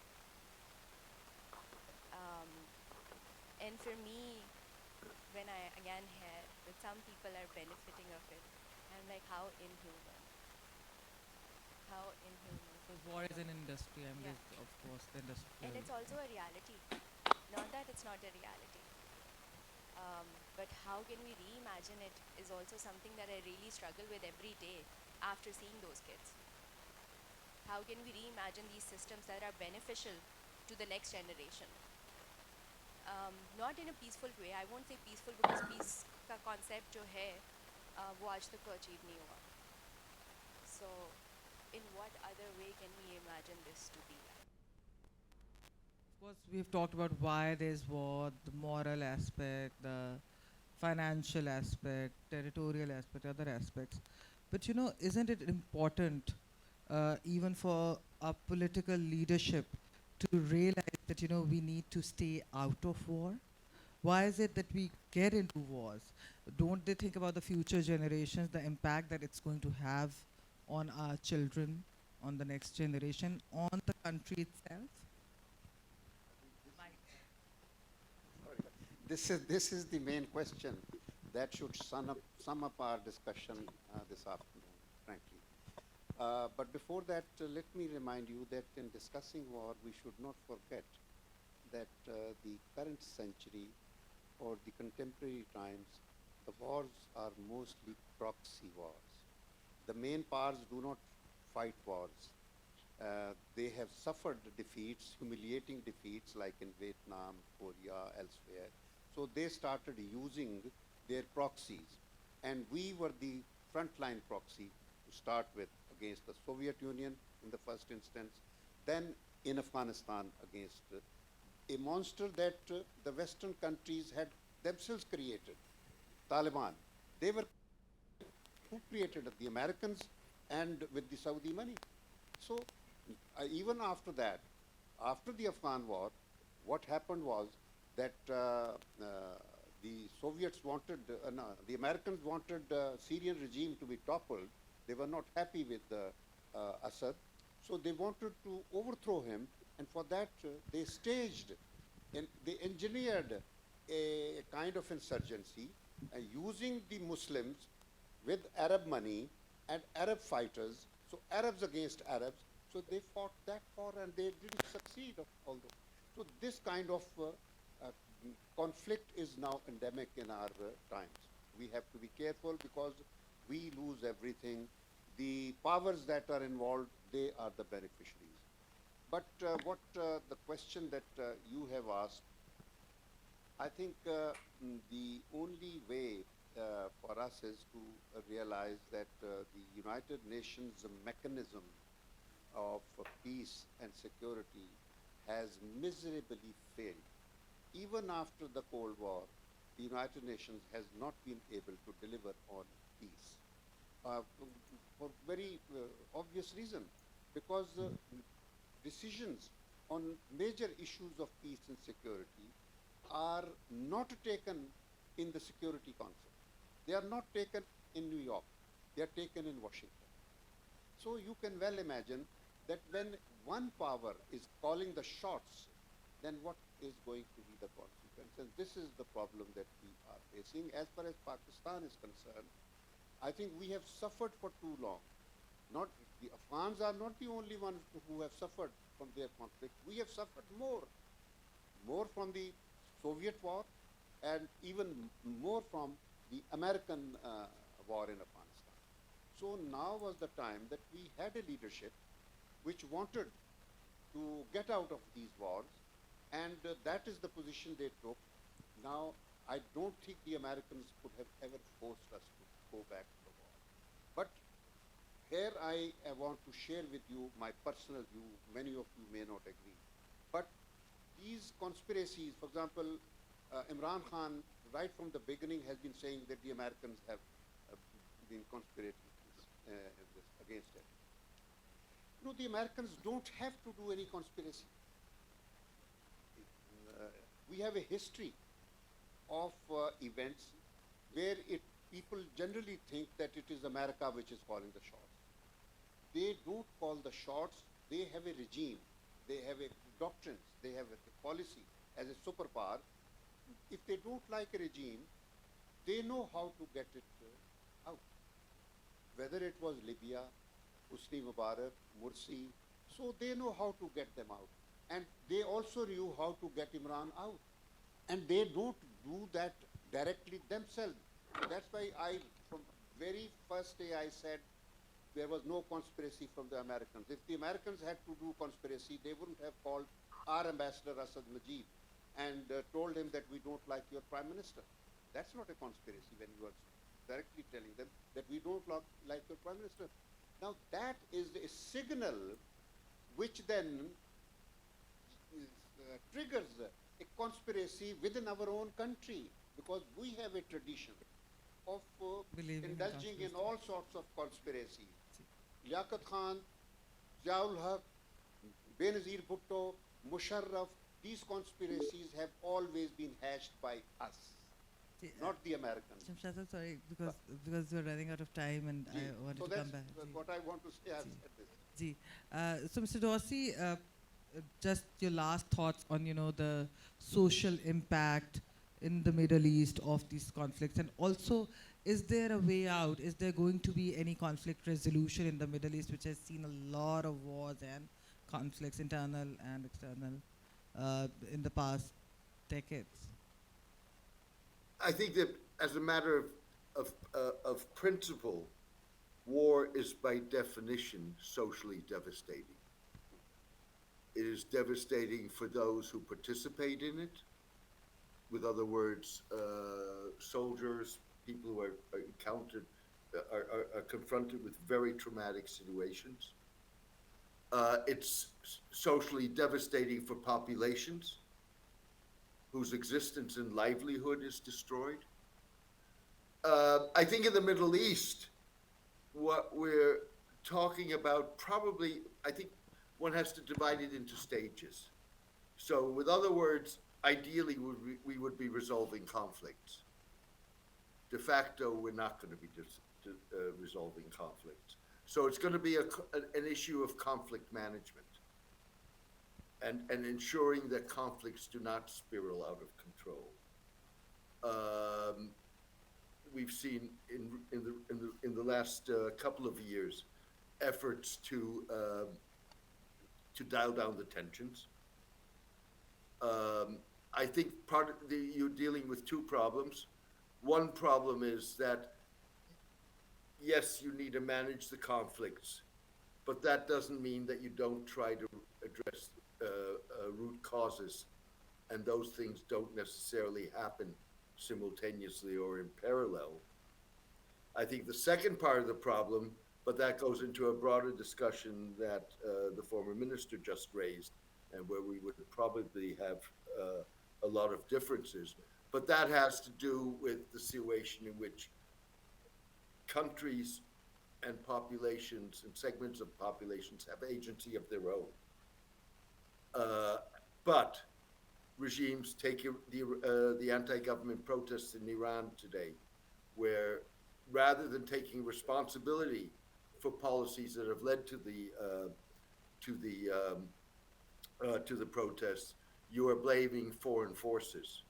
And for me, when I again hear that some people are benefiting of it, I'm like, how inhuman. How inhuman. Because war is an industry, and Yeah. there's, of course, the industry. And it's also a reality. Not that it's not a reality. But how can we reimagine it is also something that I really struggle with every day after seeing those kids. How can we reimagine these systems that are beneficial to the next generation? Not in a peaceful way. I won't say peaceful because peace का concept जो है वो आज तक achieve नहीं हुआ. So, in what other way can we imagine this to be like? Of course, we've talked about why there's war, the moral aspect, the financial aspect, territorial aspect, other aspects. But isn't it important, even for our political leadership, to realize that we need to stay out of war? Why is it that we get into wars? Don't they think about the future generations, the impact that it's going to have on our children on the next generation, on the country itself? Sorry. This is the main question that should sum up our discussion this afternoon, frankly. But before that, let me remind you that in discussing war, we should not forget that the current century or the contemporary times, the wars are mostly proxy wars. The main powers do not fight wars. They have suffered defeats, humiliating defeats like in Vietnam, Korea, elsewhere. So they started using their proxies. And we were the frontline proxy to start with against the Soviet Union in the first instance, then in Afghanistan against a monster that the Western countries had themselves created, Taliban. They were who created it? The Americans and with the Saudi money. So even after that, after the Afghan war, what happened was that the Soviets wanted, the Americans wanted Syrian regime to be toppled. They were not happy with Assad. So they wanted to overthrow him, and for that they staged and they engineered a kind of insurgency using the Muslims with Arab money and Arab fighters, so Arabs against Arabs. So they fought that war and they didn't succeed, although. So this kind of conflict is now endemic in our times. We have to be careful because we lose everything. The powers that are involved, they are the beneficiaries. But the question that you have asked, I think the only way for us is to realize that the United Nations mechanism of peace and security has miserably failed. Even after the Cold War, the United Nations has not been able to deliver on peace for very obvious reason, because decisions on major issues of peace and security are not taken in the Security Council. They are not taken in New York. They are taken in Washington. So you can well imagine that when one power is calling the shots, then what is going to be the consequence? And this is the problem that we are facing. As far as Pakistan is concerned, I think we have suffered for too long. Not the Afghans are not the only ones who have suffered from their conflict. We have suffered more from the Soviet war, and even more from the American war in Afghanistan. So now was the time that we had a leadership which wanted to get out of these wars, and that is the position they took. Now, I don't think the Americans could have ever forced us to go back to the war. But here I want to share with you my personal view. Many of you may not agree. But these conspiracies, for example, Imran Khan, right from the beginning, has been saying that the Americans have been conspirating against it. No, the Americans don't have to do any conspiracy. We have a history of events where people generally think that it is America which is calling the shots. They don't call the shots. They have a regime. They have a doctrines. They have a policy as a superpower. If they don't like a regime, they know how to get it out. Whether it was Libya, Hosni Mubarak, Mursi, so they know how to get them out. And they also knew how to get Imran out. And they don't do that directly themselves. That's why from very first day I said there was no conspiracy from the Americans. If the Americans had to do conspiracy, they wouldn't have called our ambassador Asad Majid and told him that we don't like your prime minister. That's not a conspiracy when you are directly telling them that we don't like your prime minister. Now that is a signal which then triggers a conspiracy within our own country, because we have a tradition of indulging in all sorts of conspiracies. Liaquat Khan, Ziaul Haq, Benazir Bhutto, Musharraf, these conspiracies have always been hashed by us, not the Americans. Shamshad, sorry, because we're running out of time and I wanted to come back. So that's what I want to say. I've said this. Ji. So, Mr. Dorsey, just your last thoughts on, the social impact in the Middle East of these conflicts, and also, is there a way out? Is there going to be any conflict resolution in the Middle East, which has seen a lot of wars and conflicts, internal and external, in the past decades? I think that as a matter of principle, war is by definition socially devastating. It is devastating for those who participate in it. With other words, soldiers, people who are encountered, are confronted with very traumatic situations. It's socially devastating for populations whose existence and livelihood is destroyed. I think in the Middle East, what we're talking about probably, I think one has to divide it into stages. So, with other words, ideally, we would be resolving conflicts. De facto, we're not going to be resolving conflicts. So, it's going to be an issue of conflict management and ensuring that conflicts do not spiral out of control. We've seen in the last couple of years efforts to dial down the tensions. I think you're dealing with two problems. One problem is that yes, you need to manage the conflicts, but that doesn't mean that you don't try to address root causes, and those things don't necessarily happen simultaneously or in parallel. I think the second part of the problem, but that goes into a broader discussion that the former minister just raised, and where we would probably have a lot of differences, but that has to do with the situation in which countries and populations and segments of populations have agency of their own. But regimes take the anti-government protests in Iran today, where rather than taking responsibility for policies that have led to the protests, you are blaming foreign forces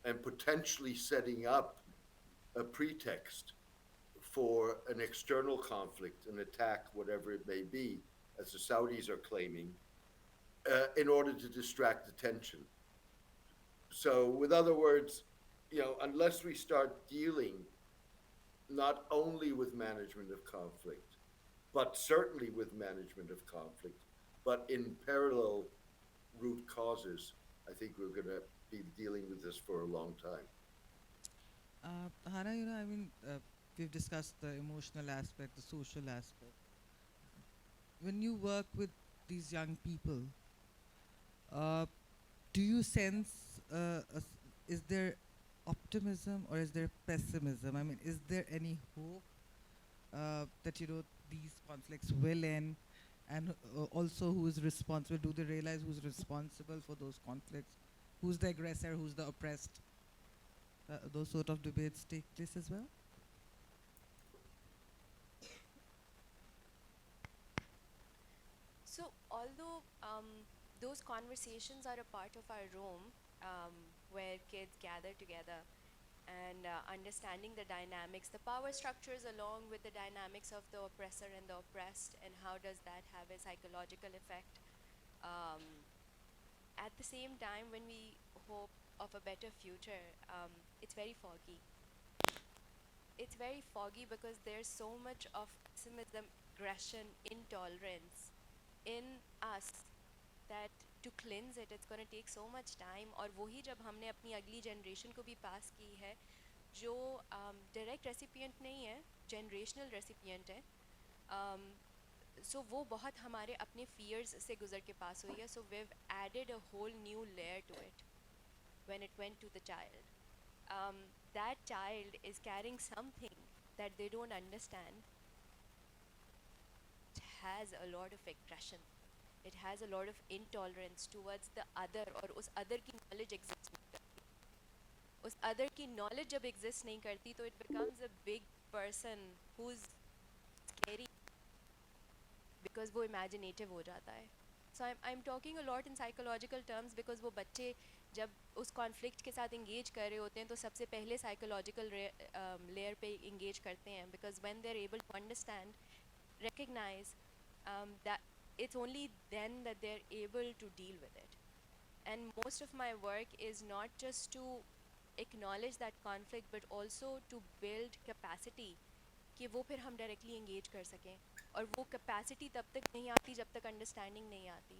and potentially setting up a pretext for an external conflict, an attack, whatever it may be, as the Saudis are claiming, in order to distract attention. So, with other words, unless we start dealing not only with management of conflict, but certainly with management of conflict, but in parallel root causes, I think we're going to be dealing with this for a long time. Hannah, we've discussed the emotional aspect, the social aspect. When you work with these young people, do you sense, is there optimism or is there pessimism? I mean, is there any hope that, these conflicts will end? And also, who is responsible? Do they realize who's responsible for those conflicts? Who's the aggressor? Who's the oppressed? Those sort of debates take place as well? So, although those conversations are a part of our room, where kids gather together and understanding the dynamics, the power structures, along with the dynamics of the oppressor and the oppressed, and how does that have a psychological effect. At the same time, when we hope of a better future, it's very foggy. It's very foggy because there's so much of pessimism, aggression, intolerance in us that to cleanse it, it's going to take so much time. और वही जब हमने अपनी अगली generation को भी pass की है, जो direct recipient नहीं है, generational recipient है, so वो बहुत हमारे अपने fears से गुजर के पास हुई है. So we've added a whole new layer to it when it went to the child. That child is carrying something that they don't understand. It has a lot of aggression. It has a lot of intolerance towards the other, और उस other की knowledge exist नहीं करती. उस other की knowledge जब exist नहीं करती, तो it becomes a big person who's scary, because वो imaginative हो जाता है. So I'm talking a lot in psychological terms because वो बच्चे जब उस conflict के साथ engage कर रहे होते हैं तो सबसे पहले psychological layer पे engage करते हैं, because when they're able to understand, recognize that it's only then that they're able to deal with it. And most of my work is not just to acknowledge that conflict but also to build capacity कि वो फिर हम directly engage कर सकें, और वो capacity तब तक नहीं आती जब तक understanding नहीं आती.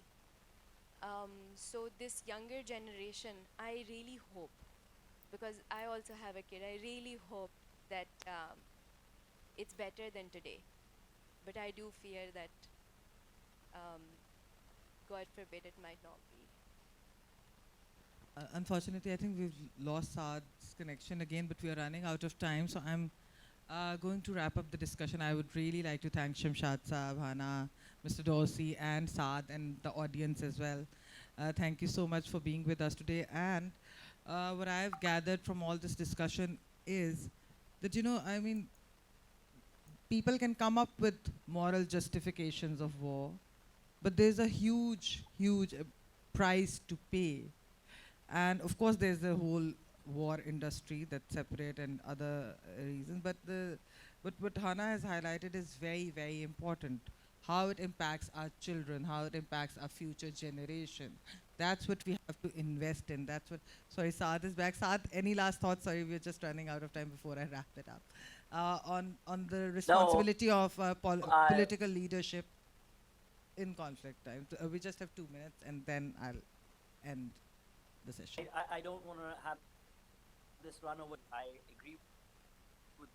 So this younger generation, I really hope, because I also have a kid, I really hope that it's better than today. But I do fear that, God forbid, it might not be. Unfortunately, I think we've lost Saad's connection again, but we are running out of time, so I'm going to wrap up the discussion. I would really like to thank Shamshad Saab, Hana, Mr. Dorsey, and Saad, and the audience as well. Thank you so much for being with us today. And what I've gathered from all this discussion is that, I mean, people can come up with moral justifications of war, but there's a huge, huge price to pay. And of course, there's the whole war industry that's separate and other reasons. But what Hana has highlighted is very, very important. How it impacts our children, how it impacts our future generation. That's what we have to invest in. That's what. Sorry, Saad is back. Saad, any last thoughts? Sorry, we're just running out of time before I wrap it up. On the responsibility of political leadership in conflict time. We just have 2 minutes, and then I'll end the session. I don't want to have this run over. I agree with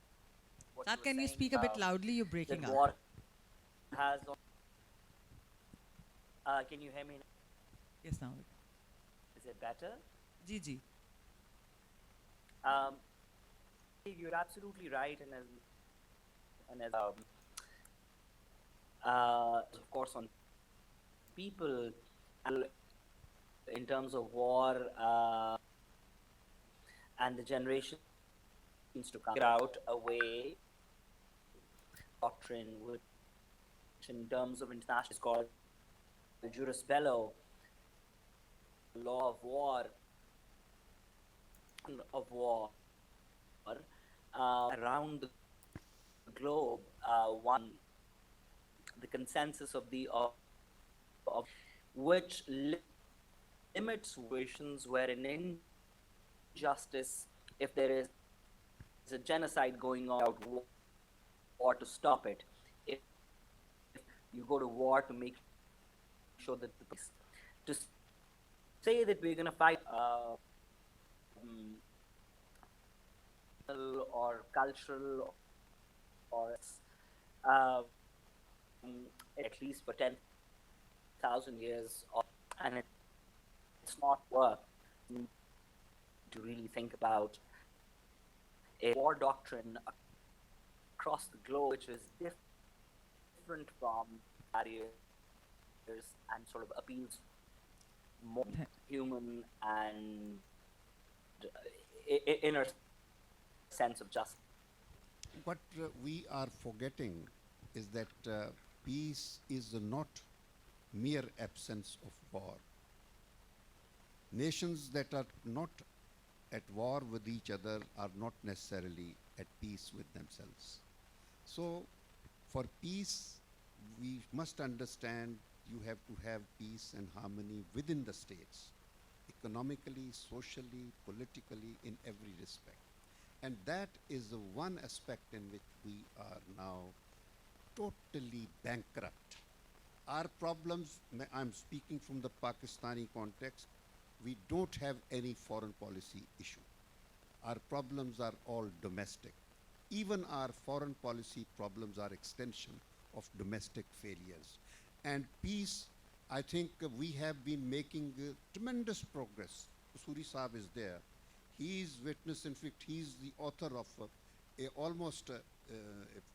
what Saad, you were can you saying, speak a bit loudly? You're breaking that up. war has. Can you hear me now? Yes, now. Is it better? Gigi. You're absolutely right, and as of course on people in terms of war and the generations to come out a way doctrine which in terms of international is called the juris bello, law of war around the globe. One, the consensus of which limits situations where an injustice, if there is a genocide going on, without war to stop it. If you go to war to make sure that the peace, to say that we're going to fight or cultural or at least for 10,000 years, and it's not work to really think about a war doctrine across the globe, which is different from barriers and sort of appeals more human and inner sense of justice. What we are forgetting is that peace is not mere absence of war. Nations that are not at war with each other are not necessarily at peace with themselves. So for peace, we must understand you have to have peace and harmony within the states, economically, socially, politically, in every respect. And that is the one aspect in which we are now totally bankrupt. Our problems, I'm speaking from the Pakistani context, we don't have any foreign policy issue. Our problems are all domestic. Even our foreign policy problems are extension of domestic failures. And peace, I think we have been making tremendous progress. Suri Saab is there. He is witness, in fact, he is the author of almost a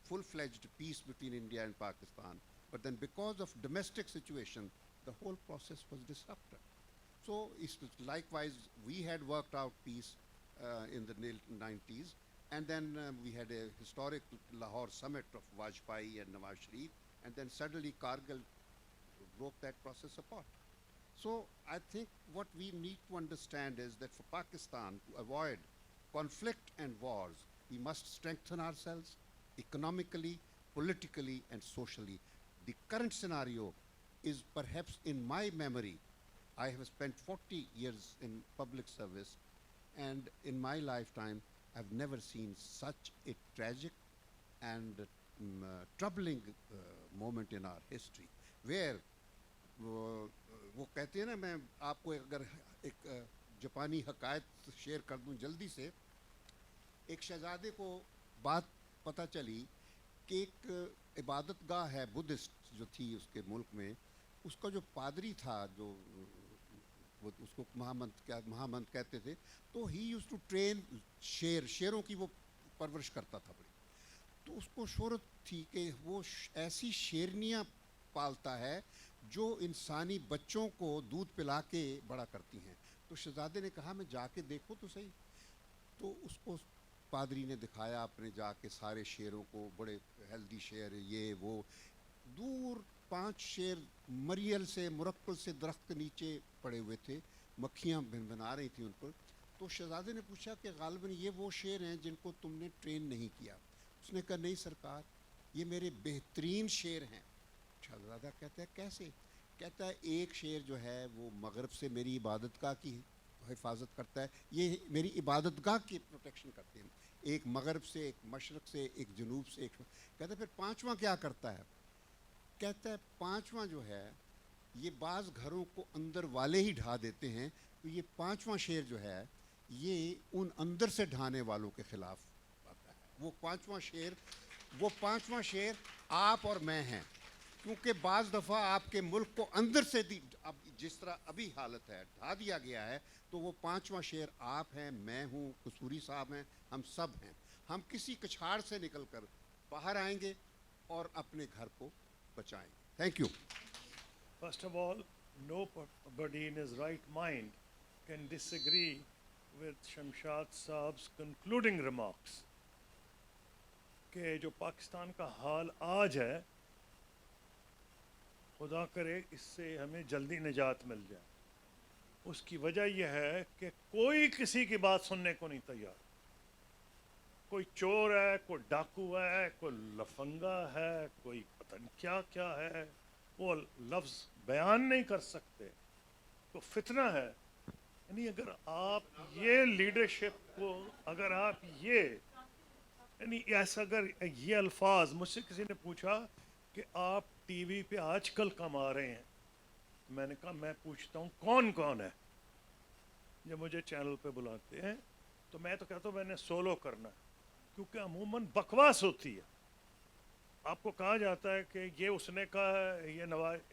full-fledged peace between India and Pakistan. But then because of domestic situation, the whole process was disrupted. So it's likewise, we had worked out peace in the 90s, and then we had a historic Lahore summit of Vajpayee and Nawaz Sharif, and then suddenly Kargil broke that process apart. So I think what we need to understand is that for Pakistan to avoid conflict and wars, we must strengthen ourselves economically, politically, and socially. The current scenario is perhaps, in my memory, I have spent 40 years in public service, and in my lifetime, I've never seen such a tragic and troubling moment in our history, where وہ کہتے ہیں نا, میں آپ کو اگر ایک جاپانی حکایت شیئر کر دوں جلدی سے. ایک شہزادے کو بات پتہ چلی کہ ایک عبادت گاہ ہے بدھسٹ جو تھی اس کے ملک میں, اس کا جو پادری تھا, جو وہ اس کو مہامنت کہتے تھے, تو ہی یوز ٹو ٹرین شیروں کی وہ پرورش کرتا تھا بڑی. تو اس کو شہرت تھی کہ وہ ایسی شیرنیاں پالتا ہے جو انسانی بچوں کو دودھ پلا کے بڑا کرتی ہیں. تو شہزادے نے کہا میں جا کے دیکھو تو صحیح. تو اس کو پادری نے دکھایا اپنے جا کے سارے شیروں کو, بڑے ہیلدی شیر, یہ وہ. دور 5 شیر مریل سے مرکل سے درخت کے نیچے پڑے ہوئے تھے, مکھیاں بھنبھنا رہی تھیں ان پر. تو شہزادے نے پوچھا کہ غالباً یہ وہ شیر ہیں جن کو تم نے ٹرین نہیں کیا. اس نے کہا نہیں سرکار, یہ میرے بہترین شیر ہیں. شہزادہ کہتا ہے کیسے؟ کہتا ہے ایک شیر جو ہے وہ مغرب سے میری عبادت گاہ کی حفاظت کرتا ہے, یہ میری عبادت گاہ کی پروٹیکشن کرتے ہیں, ایک مغرب سے, ایک مشرق سے, ایک جنوب سے, ایک. کہتا ہے پھر 5واں کیا کرتا ہے؟ کہتا ہے 5واں جو ہے یہ بعض گھروں کو اندر والے ہی ڈھا دیتے ہیں, تو یہ 5واں شیر جو ہے یہ ان اندر سے ڈھانے والوں کے خلاف آتا ہے. وہ 5واں شیر آپ اور میں ہیں, کیونکہ بعض دفعہ آپ کے ملک کو اندر سے اب جس طرح ابھی حالت ہے ڈھا دیا گیا ہے, تو وہ 5واں شیر آپ ہیں, میں ہوں, قصوری صاحب ہیں, ہم سب ہیں. ہم کسی کچھاڑ سے نکل کر باہر آئیں گے اور اپنے گھر کو بچائیں گے. Thank you. First of all, nobody in his right mind can disagree with Shamshad Saab's concluding remarks کہ جو پاکستان کا حال آج ہے, خدا کرے اس سے ہمیں جلدی نجات مل جائے. اس کی وجہ یہ ہے کہ کوئی کسی کی بات سننے کو نہیں تیار. کوئی چور ہے, کوئی ڈاکو ہے, کوئی لفنگا ہے, کوئی پتہ نہیں کیا کیا ہے, وہ لفظ بیان نہیں کر سکتے. تو فتنہ ہے. یعنی اگر آپ یہ لیڈرشپ کو, اگر آپ یعنی ایسا, اگر یہ الفاظ, مجھ سے کسی نے پوچھا کہ آپ ٹی وی پہ آج کل کم آ رہے ہیں, میں نے کہا میں پوچھتا ہوں کون کون ہے. جب مجھے چینل پہ بلاتے ہیں تو میں تو کہتا ہوں میں نے سولو کرنا ہے, کیونکہ عموماً بکواس ہوتی ہے. آپ کو کہا جاتا ہے کہ یہ اس نے کہا ہے, یہ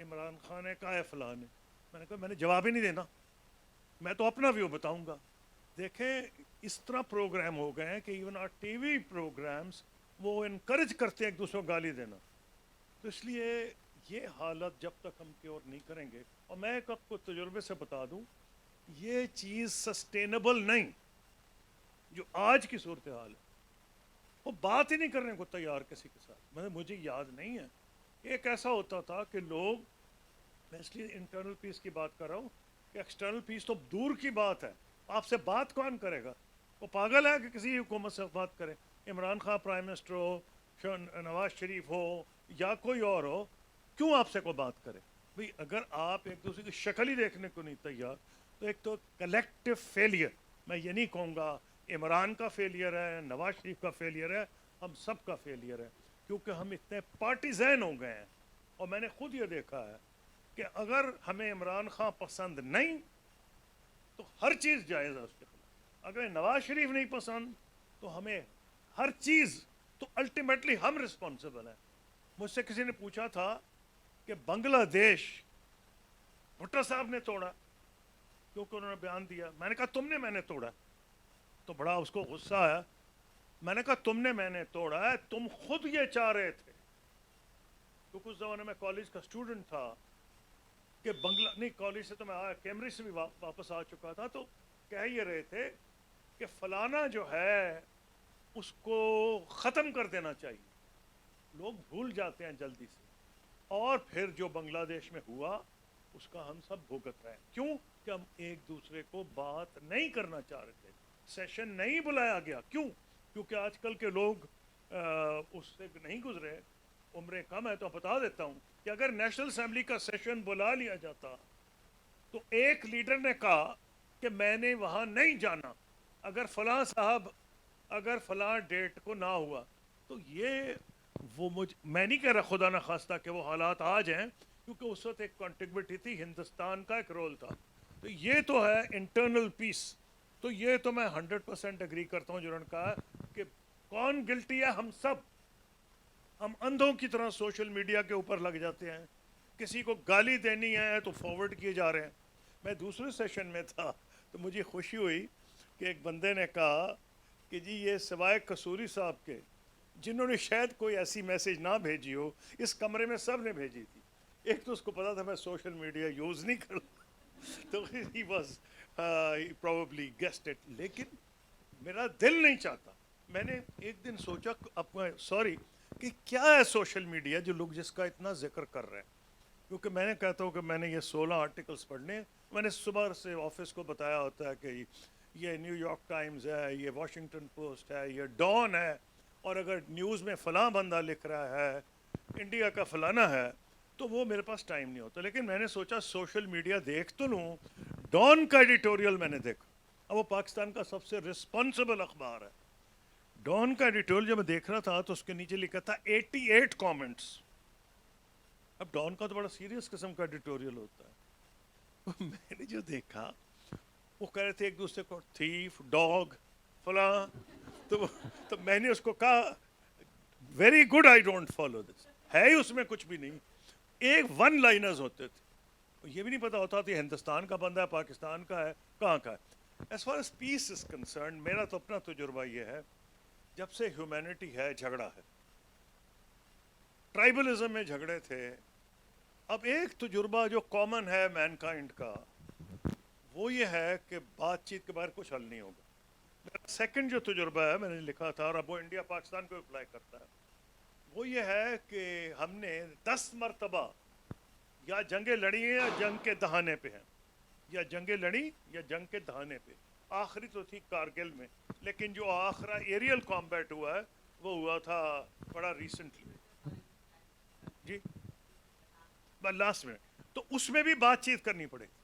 عمران خان نے کہا ہے, فلاں نے. میں نے کہا میں نے جواب ہی نہیں دینا, میں تو اپنا ویو بتاؤں گا. دیکھیں اس طرح پروگرام ہو گئے ہیں کہ ایون آر ٹی وی پروگرامز وہ انکریج کرتے ہیں ایک دوسرے کو گالی دینا. تو اس لیے یہ حالت جب تک ہم کیور نہیں کریں گے, اور میں ایک آپ کو تجربے سے بتا دوں, یہ چیز سسٹینیبل نہیں. جو آج کی صورتحال ہے وہ بات ہی نہیں کرنے کو تیار کسی کے ساتھ. مجھے یاد نہیں ہے, ایک ایسا ہوتا تھا کہ لوگ, میں اس لیے انٹرنل پیس کی بات کر رہا ہوں کہ ایکسٹرنل پیس تو دور کی بات ہے, آپ سے بات کون کرے گا؟ وہ پاگل ہے کہ کسی حکومت سے بات کرے. عمران خان پرائم منسٹر ہو, نواز شریف ہو, یا کوئی اور ہو, کیوں آپ سے کوئی بات کرے بھئی؟ اگر آپ ایک دوسرے کی شکل ہی دیکھنے کو نہیں تیار, تو ایک تو کلیکٹیو فیلئر, میں یہ نہیں کہوں گا عمران کا فیلئر ہے, نواز شریف کا فیلئر ہے, ہم سب کا فیلئر ہے, کیونکہ ہم اتنے پارٹیزین ہو گئے ہیں. اور میں نے خود یہ دیکھا ہے کہ اگر ہمیں عمران خان پسند نہیں تو ہر چیز جائز ہے اس کے خلاف. اگر نواز شریف نہیں پسند تو ہمیں ہر چیز, تو الٹیمیٹلی ہم رسپانسبل ہیں. مجھ سے کسی نے پوچھا تھا کہ بنگلہ دیش بھٹو صاحب نے توڑا کیونکہ انہوں نے بیان دیا. میں نے کہا تم نے, میں نے توڑا. تو بڑا اس کو غصہ آیا. میں نے کہا تم نے, میں نے توڑا ہے, تم خود یہ چاہ رہے تھے. کیونکہ اس زمانے میں کالج کا اسٹوڈنٹ تھا کہ نہیں, کالج سے تو میں آیا, کیمبرج سے بھی واپس آ چکا تھا. تو کہہ یہ رہے تھے کہ فلانا جو ہے اس کو ختم کر دینا چاہیے. لوگ بھول جاتے ہیں جلدی سے. اور پھر جو بنگلہ دیش میں ہوا اس کا ہم سب بھگت رہے ہیں. کیوں کہ ہم ایک دوسرے کو بات نہیں کرنا چاہ رہے تھے, سیشن نہیں بلایا گیا. کیوں؟ کیونکہ آج کل کے لوگ اس سے نہیں گزرے, عمریں کم ہے. تو بتا دیتا ہوں کہ اگر نیشنل اسمبلی کا سیشن بلا لیا جاتا تو ایک لیڈر نے کہا کہ میں نے وہاں نہیں جانا اگر فلاں صاحب اگر فلاں ڈیٹ کو نہ ہوا. تو یہ وہ میں نہیں کہہ رہا خدا نہ خواستہ کہ وہ حالات آ جائیں, کیونکہ اس وقت ایک کنٹریبیوٹی تھی, ہندوستان کا ایک رول تھا. تو یہ تو ہے انٹرنل پیس. تو یہ تو میں 100% اگری کرتا ہوں جنہوں نے کہا کہ کون گلٹی ہے. ہم سب, ہم اندھوں کی طرح سوشل میڈیا کے اوپر لگ جاتے ہیں. کسی کو گالی دینی ہے تو فارورڈ کیے جا رہے ہیں. میں دوسرے سیشن میں تھا تو مجھے خوشی ہوئی کہ ایک بندے نے کہا کہ جی یہ سوائے قصوری صاحب کے جنہوں نے شاید کوئی ایسی میسیج نہ بھیجی ہو اس کمرے میں سب نے بھیجی تھی. ایک تو اس کو پتا تھا میں سوشل میڈیا یوز نہیں کرتا تو he was he probably guessed it. لیکن میرا دل نہیں چاہتا. میں نے ایک دن سوچا سوری کہ کیا ہے سوشل میڈیا جو لوگ جس کا اتنا ذکر کر رہے ہیں. کیونکہ میں نے کہتا ہوں کہ میں نے یہ 16 آرٹیکلس پڑھنے ہیں. میں نے صبح سے آفس کو بتایا ہوتا ہے کہ یہ نیو یارک ٹائمز ہے, یہ واشنگٹن پوسٹ ہے, یہ ڈان ہے, اور اگر نیوز میں فلاں بندہ لکھ رہا ہے, انڈیا کا فلانا ہے, تو وہ میرے پاس ٹائم نہیں ہوتا. لیکن میں نے سوچا سوشل میڈیا دیکھ تو لوں. ڈان کا ایڈیٹوریل میں نے دیکھا, اب وہ پاکستان کا سب سے رسپانسبل اخبار ہے. ڈان کا ایڈیٹوریل جب میں دیکھ رہا تھا تو اس کے نیچے لکھا تھا 88 کامنٹس. اب ڈان کا تو بڑا سیریس قسم کا ایڈیٹوریل ہوتا ہے. میں نے جو دیکھا وہ کہہ رہے تھے ایک دوسرے کو تھیف, ڈاگ, فلاں. تو میں نے اس کو کہا very good, I don't follow this. ہے ہی اس میں کچھ بھی نہیں. ایک ون لائنرز ہوتے تھے, یہ بھی نہیں پتا ہوتا تھا ہندوستان کا بندہ ہے, پاکستان کا ہے, کہاں کا ہے. As far as peace is concern, میرا تو اپنا تجربہ یہ ہے جب سے ہیومینٹی ہے جھگڑا ہے. ٹرائبلزم میں جھگڑے تھے. اب ایک تجربہ جو کامن ہے مین کائنڈ کا وہ یہ ہے کہ بات چیت کے بغیر کچھ حل نہیں ہوگا. میرا سیکنڈ جو تجربہ ہے میں نے لکھا تھا اور اب وہ انڈیا پاکستان کو اپلائی کرتا ہے, وہ یہ ہے کہ ہم نے 10 مرتبہ یا جنگیں لڑی ہیں یا جنگ کے دہانے پہ ہیں, یا جنگیں لڑی یا جنگ کے دہانے پہ. آخری تو تھی کارگل میں, لیکن جو آخرا ایریل کامبیٹ ہوا ہے وہ ہوا تھا بڑا ریسنٹلی. جی لاسٹ میں, تو اس میں بھی بات چیت کرنی پڑے گی.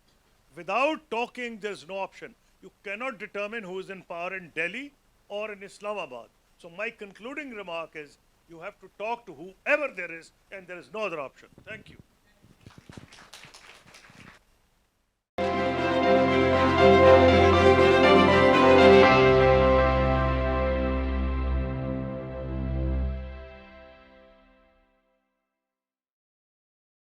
Without talking, there is no option. You cannot determine who is in power in Delhi or in Islamabad. So my concluding remark is, you have to talk to whoever there is, and there is no other option. Thank you.